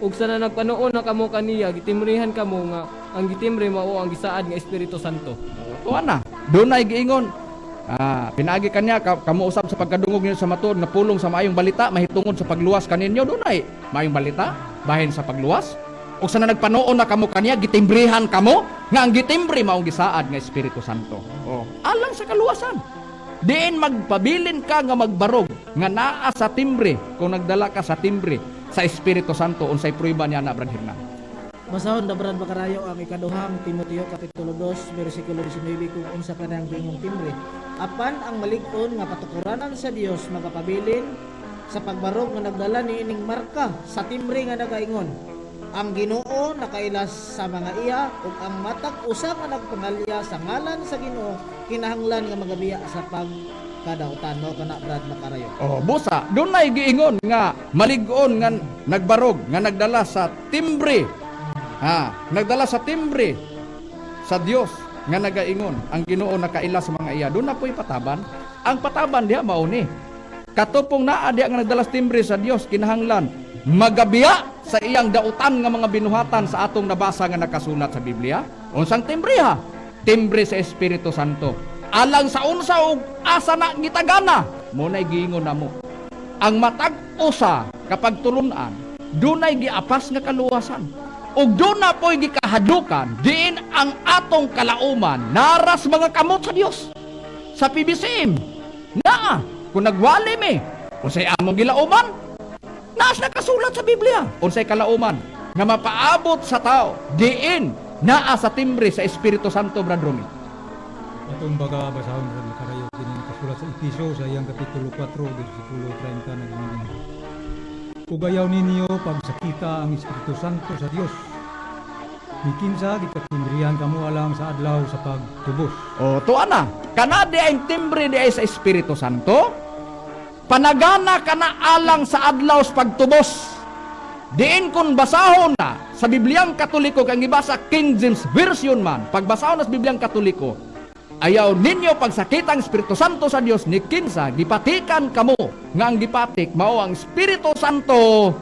Ug sa nagpanoon na kamo kaniya gitimrihan kamo nga ang gitimre mao ang gisaad nga Espiritu Santo. Tuwa na. Dunay giingon. Pinaagi kaniya kamo usab sa pagkadungog ninyo sa matuod nga pulong sa maayong balita mahitungod sa pagluwas kaninyo. Dunay maayong balita bahin sa pagluwas. Ug sa nagpanoon na kamo kaniya gitimbrihan kamo nga ang gitimbre mao ang gisaad nga Espiritu Santo. Alang sa kaluwasan. Diin magpabilin ka nga magbarog nga naa sa timbre kung nagdala ka sa timbre sa Espiritu Santo unsay prueba niya na Brad Hernan. Basahon na Brad Bacarayo ang ikaduhang Timoteo kapitulo 2 bersikulo 19 kung unsa kanang gingong timbre. Apan ang malig-on nga patukuranan sa Dios magapabilin sa pagbarog nga nagdala ni ining marka sa timbre nga nagaingon. Ang Ginoo nakailas sa mga iya ug ang matag usa nga nagpangalya sa ngalan sa Ginoo kinahanglan nga magabiya sa kadautan mo kana Brad Bacarayo. Busa, dunay giingon nga malig-on nga nagbarog nga nagdala sa timbre. Nagdala sa timbre sa Dios nga nagaingon ang Ginoo nakaila sa mga iya. Doon na po'y pataban. Ang pataban diha mao ni katupong naa diha nga nagdala sa timbre sa Dios kinahanglan magabiya sa iyang dautan nga mga binuhatan sa atong nabasa nga nakasulat sa Biblia. Unsang timbre ha? Timbre sa Espiritu Santo. Alang sa unsa og asa na gitagana mo nay giingon namo ang matag usa kapag tulunan dunay giapas nga kaluwasan ug duna po'y gikahadlukan diin ang atong kalauman naras mga kamot sa Dios sa PBCM naa kung nagwali mi unsay among gilauman naas nakasulat sa Biblia unsay kalauman nga mapaabot sa tao diin naa sa timbre sa Espiritu Santo, Brad Romy. Atong baga basahon Brad Makarayo kini nakasulat sa Efeso sa iyang kapitulo 4 bersikulo 30 naging ugayaw ninyo pagsakita ang Espiritu Santo sa Dios. Mikinsa gipatimbrihan kamo alang sa adlaw sa pagtubos. O, tuwa na. Kana di ay timbre di ay sa Espiritu Santo. Panagana kana alang sa adlaw sa pagtubos. Diin kun basahon na sa Bibliang Katoliko kang gibasa King James Version man. Pagbasahon na sa Bibliang Katoliko, ayaw ninyo pagsakitang Espiritu Santo sa Dios ni kinsa gipatikan kamo nga ang gipatik mao ang Espiritu Santo.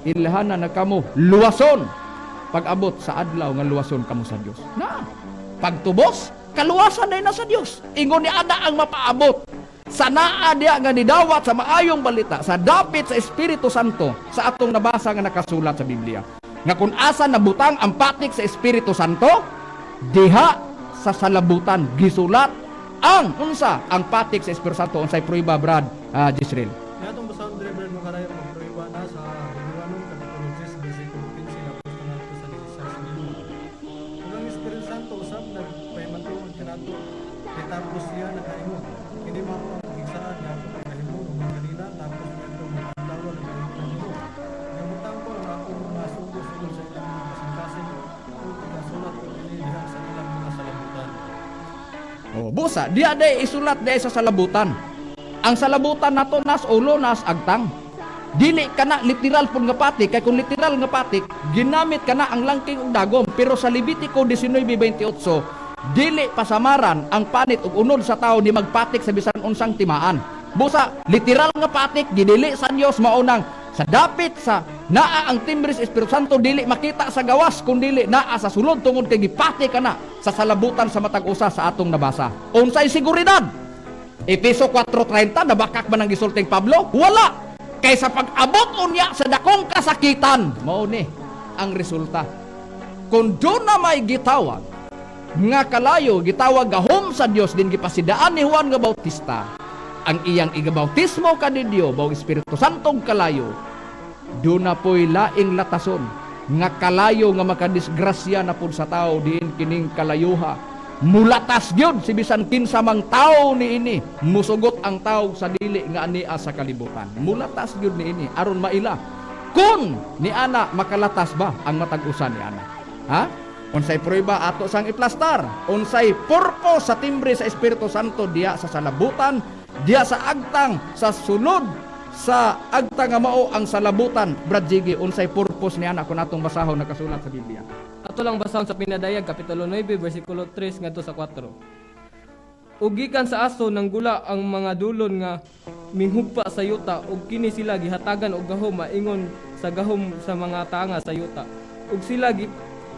Ilhanan na kamo luwason pag-abot sa adlaw nga luwason kamo sa Dios. Na pagtubos kaluwasan na sa Dios. Ingon ni ada ang mapaabot sa naa diya nga nidawat sa maayong balita sa dapit sa Espiritu Santo sa atong nabasa nga nakasulat sa Biblia. Nga kung asa nabutang ang patik sa Espiritu Santo, diha sa salabutan gisulat ang unsa ang patik sa Espiritu Santo unsay prueba Brad Jisrael. Kaya itong basahon dire Brad Makarayo magprueba na sa Deuteronomy kapitulo 10 bersikulo 15 na posto nato sa 16 niyo. Kung ang Espiritu Santo usab nagpahimatuon kanato kitapos siya nakaingon. Hindi mo ako gigsaan nga kahimo ng kanila tapos ngadto magdawa ng kanila. Gamutang ko ang ako mga sugo-sugo sa ilang mga kasing-kasing o ikasulat ko diha sa ilang mga salabutan. Oh, busa, diya day isulat day sa salabutan. Ang salabutan nato nas ulo nas agtang. Dili kana literal pud nga patik kay kung literal nga patik ginamit kana ang langking ug dagom pero sa Levitico 19:28 dili pasamaran ang panit ug unod sa tao ni magpatik sa bisan unsang timaan. Busa literal nga patik gidili sa Dios maunang sa dapit sa naa ang timbre sa Espiritu Santo dili makita sa gawas kundi naa sa sulod tungod kay gipatik kana sa salabutan sa matag usa sa atong nabasa. Unsay seguridad? Efeso 4:30 nabakak man ang gisulting Pablo? Wala. Kaysa pag-abot unya sa dakong kasakitan, mao ni ang resulta. Kung doon na may gitawag nga kalayo gitawag gahom sa Dios din gipasidaan ni Juan nga Bautista, ang iyang igabautismo kanindyo baw Espiritu Santong kalayo, doon na po'y laing latason nga kalayo nga makadisgrasya na pud sa tao din kining kalayuha. Mulatas gyud si bisan kinsa mang tawo niini musugot ang tawo sa dili nga ania sa kalibutan. Mulatas gyud niini aron maila kun ni ana makalatas ba ang matag usa ni ana. Ha? Unsay prueba ato sang iplastar? Unsay purpose sa timbre sa Espiritu Santo diya sa salabutan, diya sa agtang sa sulod sa agtang nga mao ang salabutan. Brad Jiggy, unsay purpose ni ana kun atong basahon nakasulat sa Biblia? Ato lang basahon sa Pinadayag kapitulo 9 bersikulo 3 ngadto sa 4. Ugikan sa aso ng gula ang mga dulon nga minghugpa sa yuta ug kini sila gihatagan og gahom maingon sa gahom sa mga tanga sa yuta. Ug sila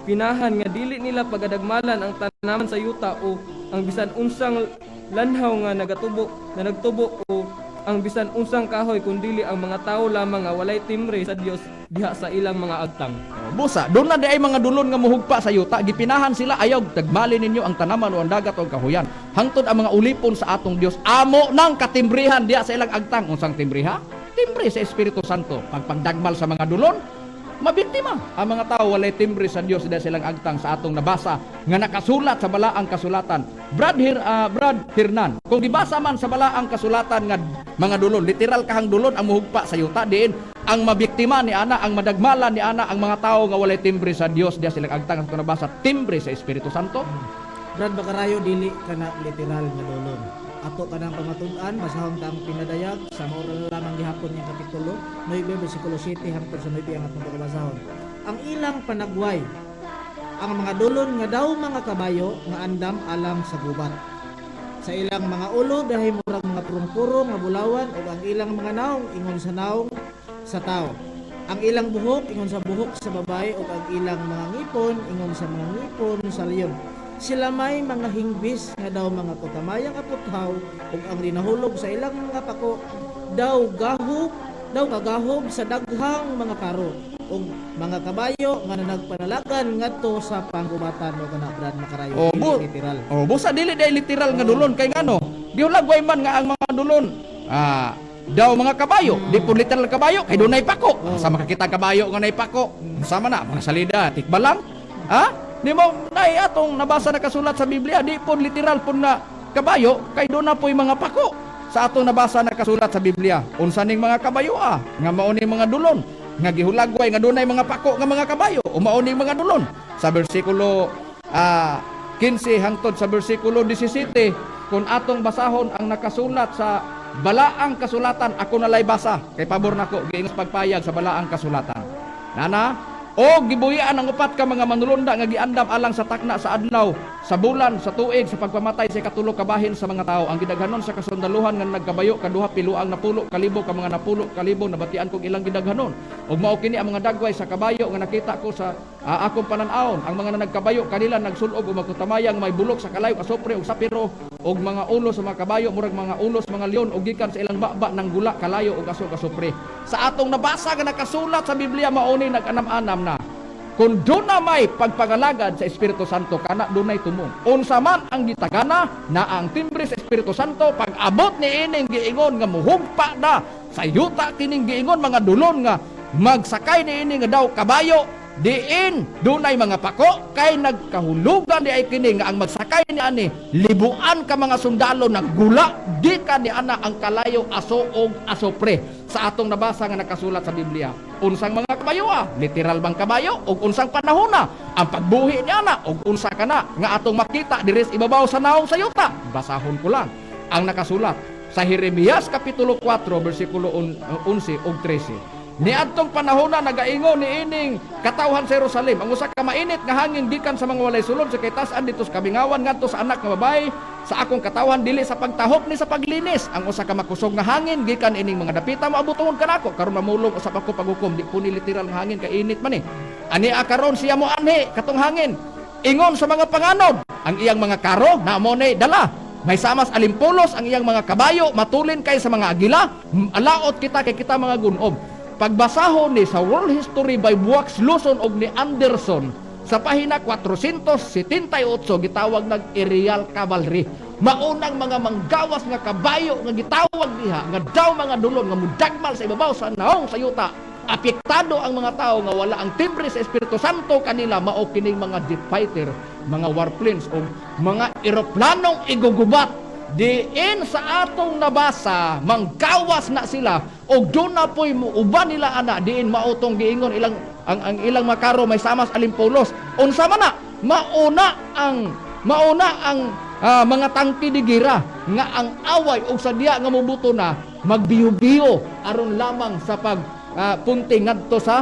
pinahan nga dili nila pagadagmalan ang tanaman sa yuta o ang bisan unsang lanhaw nga nagtubo o ang bisan unsang kahoy kundili ang mga tao lamang nga walay timbre sa Dios diha sa ilang mga agtang. Busa, doon na di ay mga dulon nga muhugpa sa yuta, gipinahan sila ayaw tagmali ninyo ang tanaman o ang dagat o ang kahuyan. Hangtod ang mga ulipon sa atong Dios, amo nang katimbrihan diha sa ilang agtang. Unsang timbriha? Timbre sa Espiritu Santo. Pagpagdagmal sa mga dulon, mabiktima ang mga tao walay timbre sa Dios diha sa ilang agtang sa atong nabasa nga nakasulat sa balaang kasulatan. Brad Hernan, kung dibasa man sa balaang kasulatan nga mga dulon, literal kahang dulon ang muhugpa sa yuta diin ang mabiktima ni ana, ang madagmalan ni ana ang mga tao nga walay timbre sa Dios diha silang agtang sa nabasa timbre sa Espiritu Santo. Brad Makarayo dili kana literal nga dulon. Ato kanang pamatud-an basahon tang Pinadayag sa moral lamang gihapon nga kapitulo 9 bersikulo 7 hangtod sa 9 ang atong pagbasahon. Ang ilang panagway ang mga dulon nga daw mga kabayo nga andam alang sa gubat. Sa ilang mga ulo dahil murag mga purong-purong nga bulawan ug ang ilang mga naong ingon sa naong sa tao. Ang ilang buhok ingon sa buhok sa babae ug ang ilang mga ngipon ingon sa mga ngipon sa leon. Sila may mga hingbis nga daw mga kutamayang aputhaw ug ang rinahulog sa ilang mga pako daw kagahob sa daghang mga karo ug mga kabayo nga nagpanalagan ngadto sa panggubatan o kana Brad Makarayo. Literal. Busa dili day literal nga dulon kay ngano? Giulagway man nga ang mga dulon. Daw mga kabayo, di po literal kabayo kay dunay pako. Sa makakita kabayo nga nay pako. Sama na mga salida, tikbalang. Di mo nay atong nabasa na kasulat sa Biblia, di po literal po na kabayo, kay doon na po yung mga pako. Sa atong nabasa na kasulat sa Biblia, unsa ning mga kabayo nga mao ning mga dulon, nga gihulagway nga dunay mga pako nga mga kabayo, o mao ning mga dulon. Sa bersikulo 15 hangtod sa bersikulo 17, kung atong basahon ang nakasulat sa balaang kasulatan, ako nalay basa, kay pabor nako giingos pagpayag sa balaang kasulatan. Nana, o gibuhian ang upat ka mga manulunda nga giandam alang sa takna sa adlaw, sa bulan, sa tuig, sa pagpamatay sa katulo kabahin sa mga tao. Ang gidaghanon sa kasundaluhan nga nagkabayo kaduha piluang napulo kalibo ka mga napulo kalibo nabatian kog ilang gidaghanon. Ug mao kini ang mga dagway sa kabayo nga nakita ko sa akong panan-awon. Ang mga nagkabayo kanila nagsulog ug magkutamayang may bulok sa kalayo, asopre ug sapiro, ug mga ulo sa mga kabayo murag mga ulo sa mga leon ug gikan sa ilang baba ng gula, kalayo ug aso kasopre. Sa atong nabasa nga nakasulat sa Biblia mao ni nag-anam-anam na kung doon na may pagpangalagad sa Espiritu Santo, kana doon na tumong. Unsa man ang gitagana na ang timbre sa Espiritu Santo, pag abot ni ining giingon nga muhugpa na sa yuta kining giingon mga dulon nga magsakay ni ining nga daw kabayo, diin dunay mga pako kay nagkahulugan di ay kini nga ang magsakay ni ani libuan ka mga sundalo naggula di ka ni ana ang kalayo, aso og asopre. Sa atong nabasa nga nakasulat sa Biblia, unsang mga kabayo literal bang kabayo ug unsang panahon ang pagbuhi ni ana ug unsa kana nga atong makita diri sa ibabaw sa naong sayuta. Basahon ko lang ang nakasulat sa Jeremias kapitulo 4 bersikulo 11 ug 13. Niadtong panahon na nagaingon ni ining katawhan sa Jerusalem, ang usa ka mainit nga hangin gikan sa mga walay sulod sa kitasan dito sa kabingawan ngadto sa anak nga babae sa akong katawhan dili sa pagtahok ni sa paglinis. Ang usa ka makusog nga hangin gikan ining mga dapita maabuton kanako karon mamulong usab ako paghukom, di po ni literal nga hangin kay init man ani karon siya mo anhi katong hangin ingon sa mga panganod, ang iyang mga karo na mo ni dala may samas alimpulos, ang iyang mga kabayo matulin kay sa mga agila, alaot kita kay kita mga gunob. Pagbasahon ni sa World History by Buax Luzon og ni Anderson sa pahina 478 gitawag nag aerial cavalry. Maunang mga manggawas nga kabayo nga gitawag diha nga daw mga dulon nga mudagmal sa ibabaw sa naong sayuta. Apektado ang mga tao nga wala ang timbre sa Espiritu Santo kanila, mao kining mga jet fighter, mga warplanes o mga eroplanong igugubat. Diin sa atong nabasa manggawas na sila og doon na po'y uban nila ana diin mautong giingon ilang ang ilang makaro may samas alimpulos. Unsa man na mauna ang mga tangki di gira nga ang away og sadya nga mobuto na magbiyo-biyo aron lamang sa pag punti ngadto sa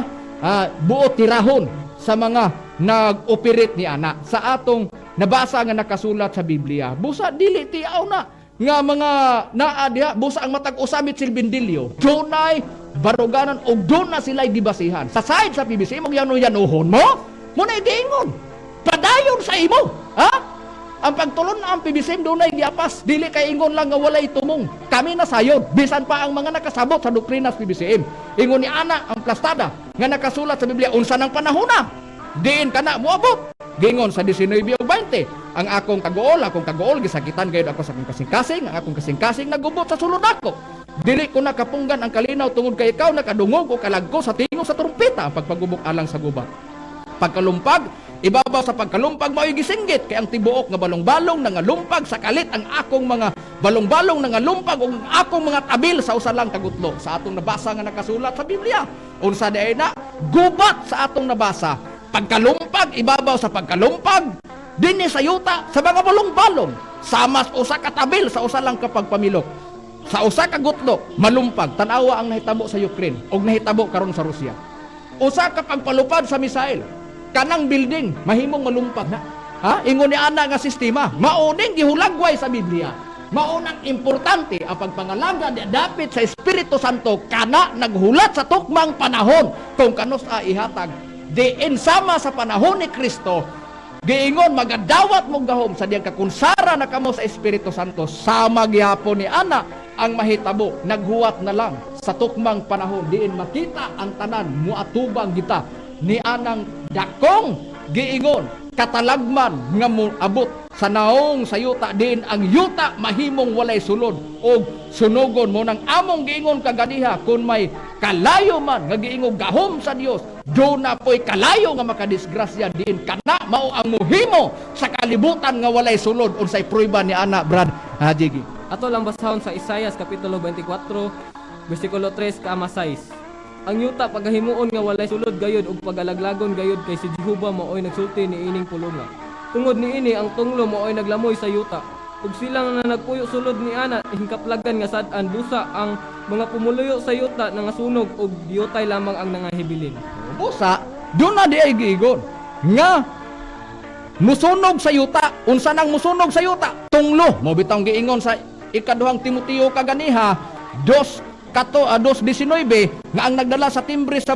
buot tirahon sa mga nag-operate ni ana. Sa atong nabasa nga nakasulat sa Biblia, busa dili tiaw na nga mga naa diha, busa ang matag usamit silbindilyo dunay baruganan og doon na sila'y gibasihan sa side sa PBC mo yanuhon mo na giingon padayon sa imo ang pagtulon na ang PBC dunay giapas, dili kay ingon lang nga walay tumong kami na sayod bisan pa ang mga nakasabot sa doktrinas PBCM. Ingon ni ana ang plastada nga nakasulat sa Biblia unsa nang panahona diin kana moabot. Gingon sa 19:20 ang akong kagool gisakitan gayud ako sa akong kasing-kasing, ang akong kasing-kasing nagubot sa sulod ako. Dili ko nakapunggan ang kalinaw tungod kay ikaw nakadungog o kalagko sa tingog sa trumpeta ang pagpagubok alang sa gubat. Pagkalumpag ibabaw sa pagkalumpag mao'y gisinggit kay ang tibuok nga balong-balong nangalumpag sa kalit ang akong mga balong-balong nangalumpag ug ang akong mga tabil sa usa lang kagutlo. Sa atong nabasa nga nakasulat sa Biblia, unsa diay na gubat sa atong nabasa. Pagkalumpag ibabaw sa pagkalumpag dinhi sa yuta sa mga balong-balong samas usa ka tabil sa usa lang ka pagpamilok. Sa usa ka gutlo malumpag, tan-awa ang nahitabo sa Ukraine ug nahitabo karon sa Russia. Usa ka pagpalupad sa misail, kanang building mahimong malumpag na. Ingon ni ana nga sistema, mauning gihulagway sa Biblia. Maunang importante ang pagpangalagad dapit sa Espiritu Santo kana naghulat sa tukmang panahon kung kanos ihatag diin sama sa panahon ni Kristo. Giingon magadawat mong gahom sa diyang kakunsara na kamo sa Espiritu Santo sama gihapon ni ana ang mahitabo naghuwat na lang sa tukmang panahon diin makita ang tanan muatubang kita ni anang dakong giingon katalagman nga moabot sa naong sa yuta din ang yuta mahimong walay sulod o sunugon mo ng among giingon kaganiha kung may kalayo man nga giingog gahom sa Dios do na po'y kalayo nga makadisgrasya din kana mao ang muhimo sa kalibutan nga walay sulod unsay prueba ni ana Brad Jiggy. Ato lang basahon sa Isaias kapitulo 24 bersikulo 3 kaama 6. Ang yuta pagahimuon nga walay sulod gayud ug pagalaglagon gayud kay si Jehovah maoy nagsulti ni ining pulonga. Tungod ni ini ang tunglo maoy naglamoy sa yuta. Ug silang na nagpuyo sulod ni ana hingkaplagan nga sad-an busa ang mga pumuluyo sa yuta nga sunog ug diyotay lamang ang nangahibilin. Busa do na di ay giigon nga musunog sa yuta. Unsa nang musunog sa yuta? Tunglo. Mo bitang giingon sa ikaduhang Timoteo kaganiha 2:19 nga ang nagdala sa timbre sa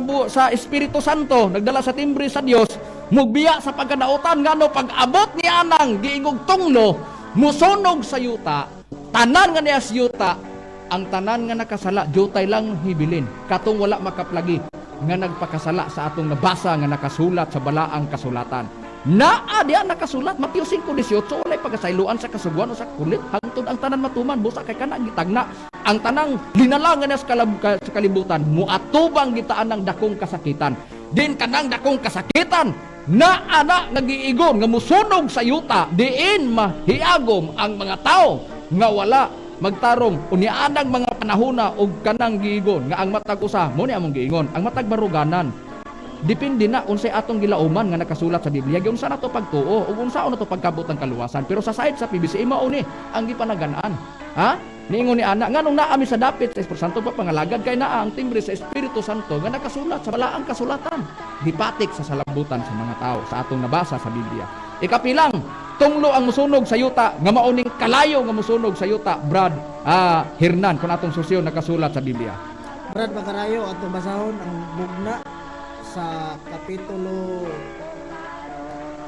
Espiritu Santo, nagdala sa timbre sa Dios, mugbiya sa pagkadautan ngano pag-abot ni anang giingog tunglo, musunog sa yuta, tanan nga niya sa yuta, ang tanan nga nakasala, jutay lang hibilin, katong wala makaplagi nga nagpakasala sa atong nabasa nga nakasulat sa balaang kasulatan. Naa diya nakasulat Mateo 5:18 walay pagkasayloan sa kasuguan o sa kulit hangtod ang tanan matuman busa kay kana gitagna ang tanang linalangan sa kalibutan muatubang gitaan ng dakong kasakitan din kanang dakong kasakitan na ana nagiigon nga musunog sa yuta diin mahiagom ang mga tao nga wala magtarong unianang mga panahona og kanang giigon nga ang matag usa mo ni among giingon ang matag baruganan. Depende na unsay atong gilauman nga nakasulat sa Biblia gyud unsa nato pagtuo ug unsaon nato pagkabot ang kaluwasan. Pero sa side sa PBC mao ni ang gipanagan-an. Ha? Niingon ni ana nganong naa mi sa dapit sa Espiritu Santo pa pangalagad kay naa ang timbre sa Espiritu Santo nga nakasulat sa balaang kasulatan. Gipatik sa salambutan sa mga tao sa atong nabasa sa Biblia. Ikapilang, tunglo ang musunog sa yuta nga mauning kalayo nga musunog sa yuta Brad Hernan kun atong susyo nakasulat sa Biblia. Brad Bacarayo atong basahon ang bugna sa kapitulo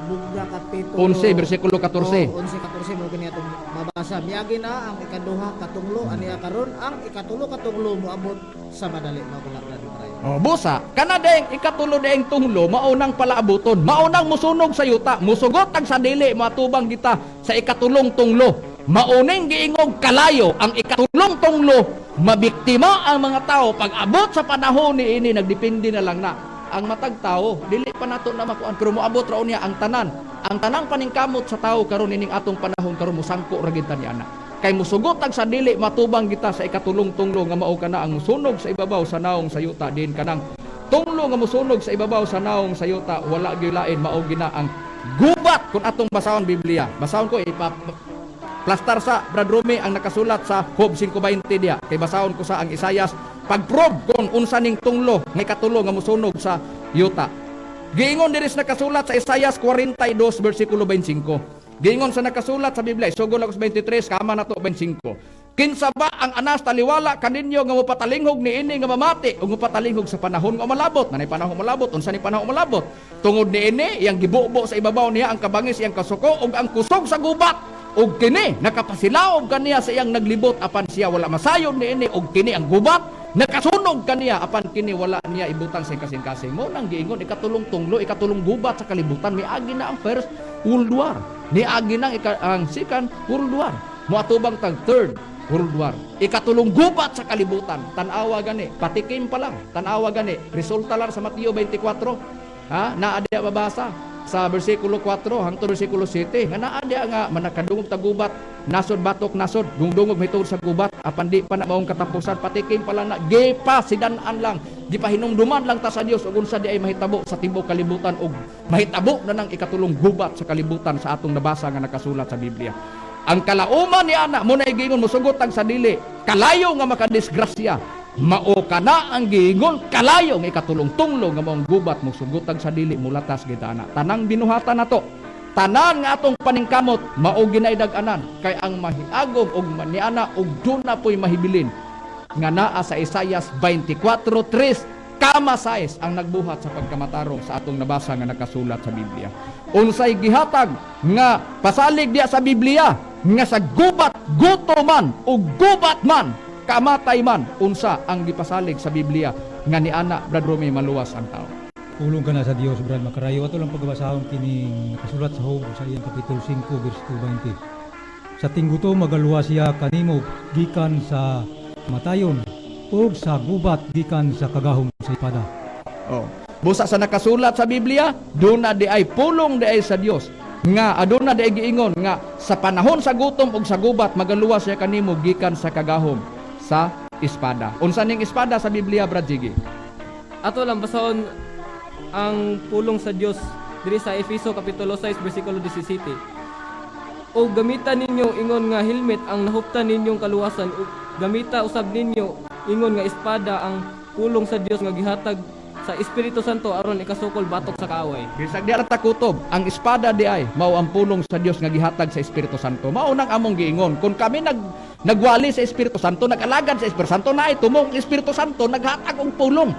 11 bersikulo 14. 11-14 mo kini atong mabasa. Miagi na ang ikaduha katunglo aniya karon ang ikatulo katunglo moabot sa madali mao Brad Bacarayo. Oh, busa kana daing ikatulo daing tunglo maunang palaabuton, maunang musunog sa yuta, musugot ang sa dili matubang kita sa ikatulong tunglo. Mauning giingog kalayo ang ikatulong tunglo, mabiktima ang mga tao pag abot sa panahon ni ini nagdepende na lang na ang matag tao dili pa nato na makuan pero moabot raon niya ang tanang paningkamot sa tao karon ining atong panahon karon musangko ra gid ta ni ana kay musugot ang sa dili matubang kita sa ikatulong tunglo nga mao kana ang musunog sa ibabaw sa naong sa yuta din kanang tunglo nga musunog sa ibabaw sa naong sa yuta wala gyud lain mao gina ang gubat kun atong basahon Biblia basahon ko plastar sa Brad Rumi ang nakasulat sa Job 5:20 diya kay basahon ko sa ang Isaias pagprob kung unsa ning tunglo nga ikatulo nga musunog sa yuta. Giingon diri sa nakasulat sa Isaias 42 bersikulo 25. Giingon sa nakasulat sa Biblia sugod ako sa 23 kama nato 25. Kinsa ba ang anas taliwala kaninyo nga mopatalinghog ni ini nga mamati ug mopatalinghog sa panahon nga malabot nanay panahon malabot unsa ni panahon malabot tungod ni ini iyang gibubo sa ibabaw niya ang kabangis iyang kasuko ug ang kusog sa gubat ug kini nakapasilaog kaniya sa iyang naglibot apan siya wala masayon ni ini ug kini ang gubat nakasunog kaniya apan kini wala niya ibutang sa kasing-kasing mo nang giingon ikatulong tunglo ikatulong gubat sa kalibutan miagi na ang First World War niagi na ang Second World War moatubang tag Third World War ikatulong gubat sa kalibutan tan-awa gani patikim pa lang tan-awa gani resulta lang sa Mateo 24 naa diya babasa sa bersikulo 4 hangtod bersikulo 7 nga naa diya nga manakadungog ta gubat nasod batok nasod dungdungog mitod sa gubat apan di pa na maong katapusan patikim pa lang na gipa sidan-an lang gipahinumduman lang ta sa Dios ug unsa di ay mahitabo sa tibuok kalibutan ug mahitabo na nang ikatulong gubat sa kalibutan sa atong nabasa nga nakasulat sa Biblia. Ang kalauman ni ana mo na giingon mosugot ang sa dili kalayo nga makadisgrasya mao kana ang giingon kalayo nga ikatulong tunglo nga maong gubat mosugot ang sa dili mulatas gid ana tanang binuhatan nato tanan nga atong paningkamot mao ginaidag-anan kay ang mahiagom og maniana og duna poy mahibilin nga naa sa Isaias 24:3 kama sais ang nagbuhat sa pagkamatarong sa atong nabasa nga nakasulat sa Biblia. Unsay gihatag nga pasalig diya sa Biblia nga sa gubat guto man ug gubat man kamatay man unsa ang gipasalig sa Biblia nga ni ana Brad Romy maluwas ang tao. Pulong ka na sa Dios, Brad Makarayo. Ato lang pagbasahon kining nakasulat sa Job sa iyang kapitulo 5 versikulo 20. Sa tingguto magaluwa siya kanimo gikan sa matayon ug sa gubat gikan sa kagahom sa espada. Oh. Busa sa nakasulat sa Biblia, duna di ay pulong di ay sa Dios. Nga aduna di ay giingon nga sa panahon sa gutom ug sa gubat magaluwa siya kanimo gikan sa kagahom sa espada. Unsa ning espada sa Biblia, Brad Jiggy? Ato lang basahon ang pulong sa Dios diri sa Efeso kapitulo 6 bersikulo 17. O gamitan ninyo ingon nga helmet ang nahuptan ninyong kaluwasan ug gamita usab ninyo ingon nga espada ang pulong sa Dios nga gihatag sa Espiritu Santo aron ikasukol batok sa kaaway. Bisag di ta kutob, ang espada di ay mao ang pulong sa Dios nga gihatag sa Espiritu Santo. Mao nang among giingon kung kami nagwali sa Espiritu Santo, nag-alagad sa Espiritu Santo na tumong Espiritu Santo naghatag og pulong.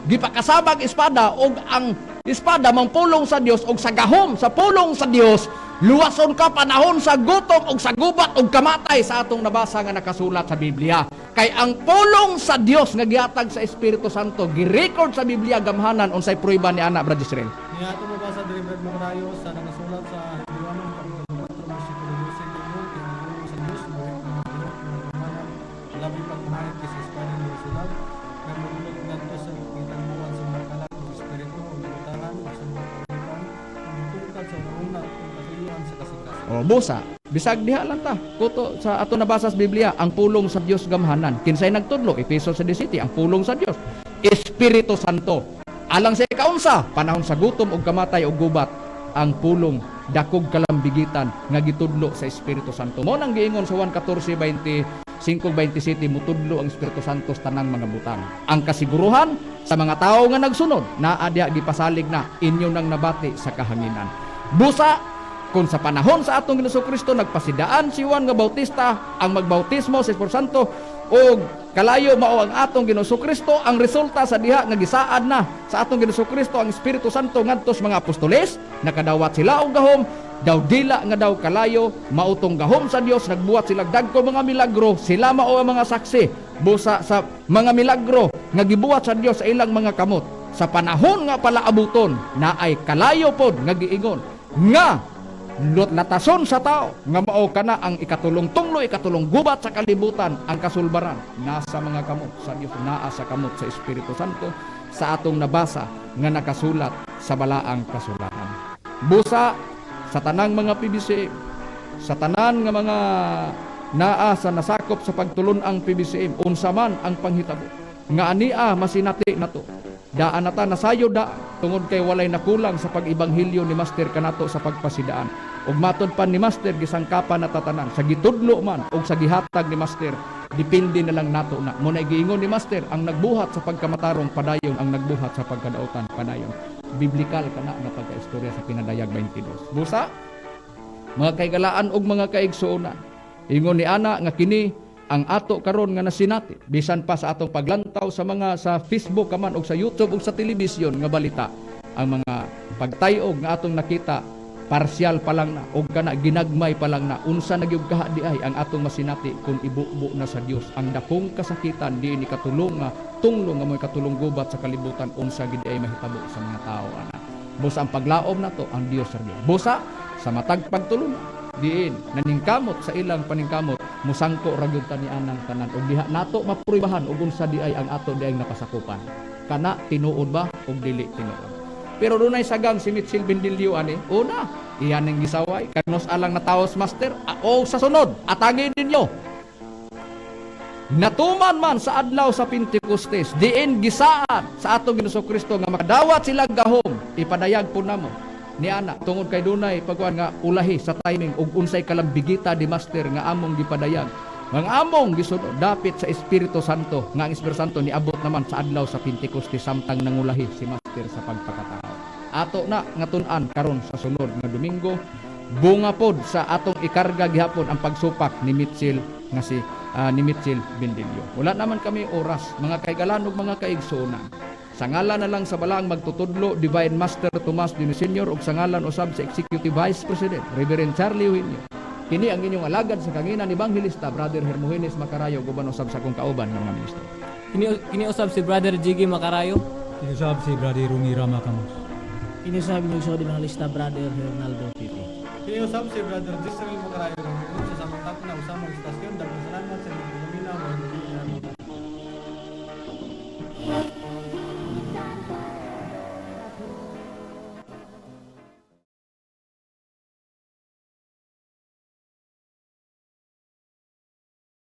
Gipakasabag espada og ang espada mang pulong sa Dios og sa gahom sa pulong sa Dios luwason ka panahon sa gutom og sa gubat og kamatay sa atong nabasa nga nakasulat sa Biblia. Kay ang pulong sa Dios nga gihatag sa Espiritu Santo gi-record sa Biblia gamhanan unsay prueba ni ana Brad Israel. Niya ato mabasa diri Brad Makarayo sa nakasulat sa Hilanon kapitulo 4 bersikulo 12 ingon kay ang pulong sa Dios mo ang labi pang mahal kaysa espada ng sulat nga magulot ngadto sa gitanduan sa mga kalag ng espiritu ug gitahan sa mga kalupan ug tungkad sa una ug katuyuan sa kasing-kasing. O busa, bisag diha lang ta. Kuto sa ato nabasa sa Biblia, ang pulong sa Dios gamhanan. Kinsay nagtudlo? Efeso 6:17, ang pulong sa Dios. Espiritu Santo. Alang sa ikaunsa, panahon sa gutom ug kamatay ug gubat, ang pulong dakog kalambigitan nga gitudlo sa Espiritu Santo. Mo nang giingon sa Juan 14:25-27 mutudlo ang Espiritu Santo sa tanang mga butang. Ang kasiguruhan sa mga tao nga nagsunod, naa diha gipasalig na inyo nang nabati sa kahanginan. Busa kung sa panahon sa atong Jesucristo nagpasidaan si Juan nga Bautista ang magbautismo sa Espiritu Santo o kalayo mao ang atong Jesucristo, ang resulta sa diha nga gisaad na sa atong Jesucristo ang Espiritu Santo ngadto sa mga apostoles, nakadawat sila og gahom, daw dila nga daw kalayo mautong gahom sa Dios, nagbuhat sila dagko mga milagro, sila mao ang mga saksi busa sa mga milagro nga gibuhat sa Dios sa ilang mga kamot. Sa panahon nga palaabuton na ay kalayo pod nga giingon nga latason sa tao nga mao kana ang ikatulong tunglo, ikatulong gubat sa kalibutan, ang kasulbaran nasa mga kamot sa Dios, naa sa kamot sa Espiritu Santo sa atong nabasa nga nakasulat sa balaang kasulatan. Busa sa tanang mga PBCM, sa tanan nga mga naa sa nasakop sa pagtulon ang PBCM, unsa man ang panghitabo nga ania masinati nato. Daan nata nasayo da tungod kay walay nakulang sa pag-ibanghilyo ni Master kanato sa pagpasidaan. Ug matod pa ni Master gisangkapan na tatanan sa gitudlo man ug sa gihatag ni Master, dipindi na lang nato na. Mo na giingon ni Master, ang nagbuhat sa pagkamatarong padayon, ang nagbuhat sa pagkadautan padayon. Biblikal kana nga pagkaistorya sa Pinadayag 22. Busa mga kaigalaan ug mga kaigsuonan, ingon ni ana nga kini ang ato karon nga nasinati bisan pa sa atong paglantaw sa mga sa Facebook kaman og sa YouTube ug sa telebisyon nga balita, ang mga pagtayog nga atong nakita parsyal pa lang na og kana ginagmay pa lang na unsa nagyug kaha di ay ang atong masinati kung ibubo na sa Dios ang dakong kasakitan di ni katulong nga tunglo nga may katulong gubat sa kalibutan unsa gid ay mahitabo sa mga tao ana. Busa ang paglaom nato ang Dios sa Dios. Busa sa matag pagtulong diin naningkamot sa ilang paningkamot musangko ra gyud ta ni anang tanan ug diha nato mapruibahan ug unsa di ay ang ato di ay napasakupan kana tinuod ba ug dili tinuod. Pero dunay sagang si Mitchell Bendilio ani una iyan ning gisaway kanos alang nataos Master o sa sunod atagin ninyo natuman man sa adlaw sa Pentecostes diin gisaan sa atong Jesucristo nga makadawat sila gahom ipadayag po namo ni ana tungod kay dunay pagkuan nga ulahi sa timing ug unsay kalambigita di Master nga among gipadayag ang among gisunod dapit sa Espiritu Santo nga ang Espiritu Santo niabot naman sa adlaw sa Pentecostes samtang nangulahi si Master sa pagpakatao. Ato na nga tun-an karon sa sunod nga Domingo bunga pod sa atong ikarga gihapon ang pagsupak ni Mitchell nga si ni Mitchell Bendilio. Wala naman kami oras mga kaigalan ug mga kaigsuonan. Sa ngalan na lang sa balaang magtutudlo, Divine Master Tomas Dino Sr. ug sa ngalan usab sa Executive Vice President, Reverend Charlie Huinio. Kini ang inyong alagad sa kanginan ni Evangelista, Brother Hermogenes Macarayo, guban usab sa kong kauban ng mga ministro. Kini usab si Brother Jiggy Macarayo. Iusab si Brother Rumi Rama Camus. Inisabi niyo sa mga lista Brother Ronaldo Pipi. Kiniusap si Brother Jisrael Macarayo ng Mingon sa samantap na usamang istasyon. Dagang salamat sa inyong pinamina.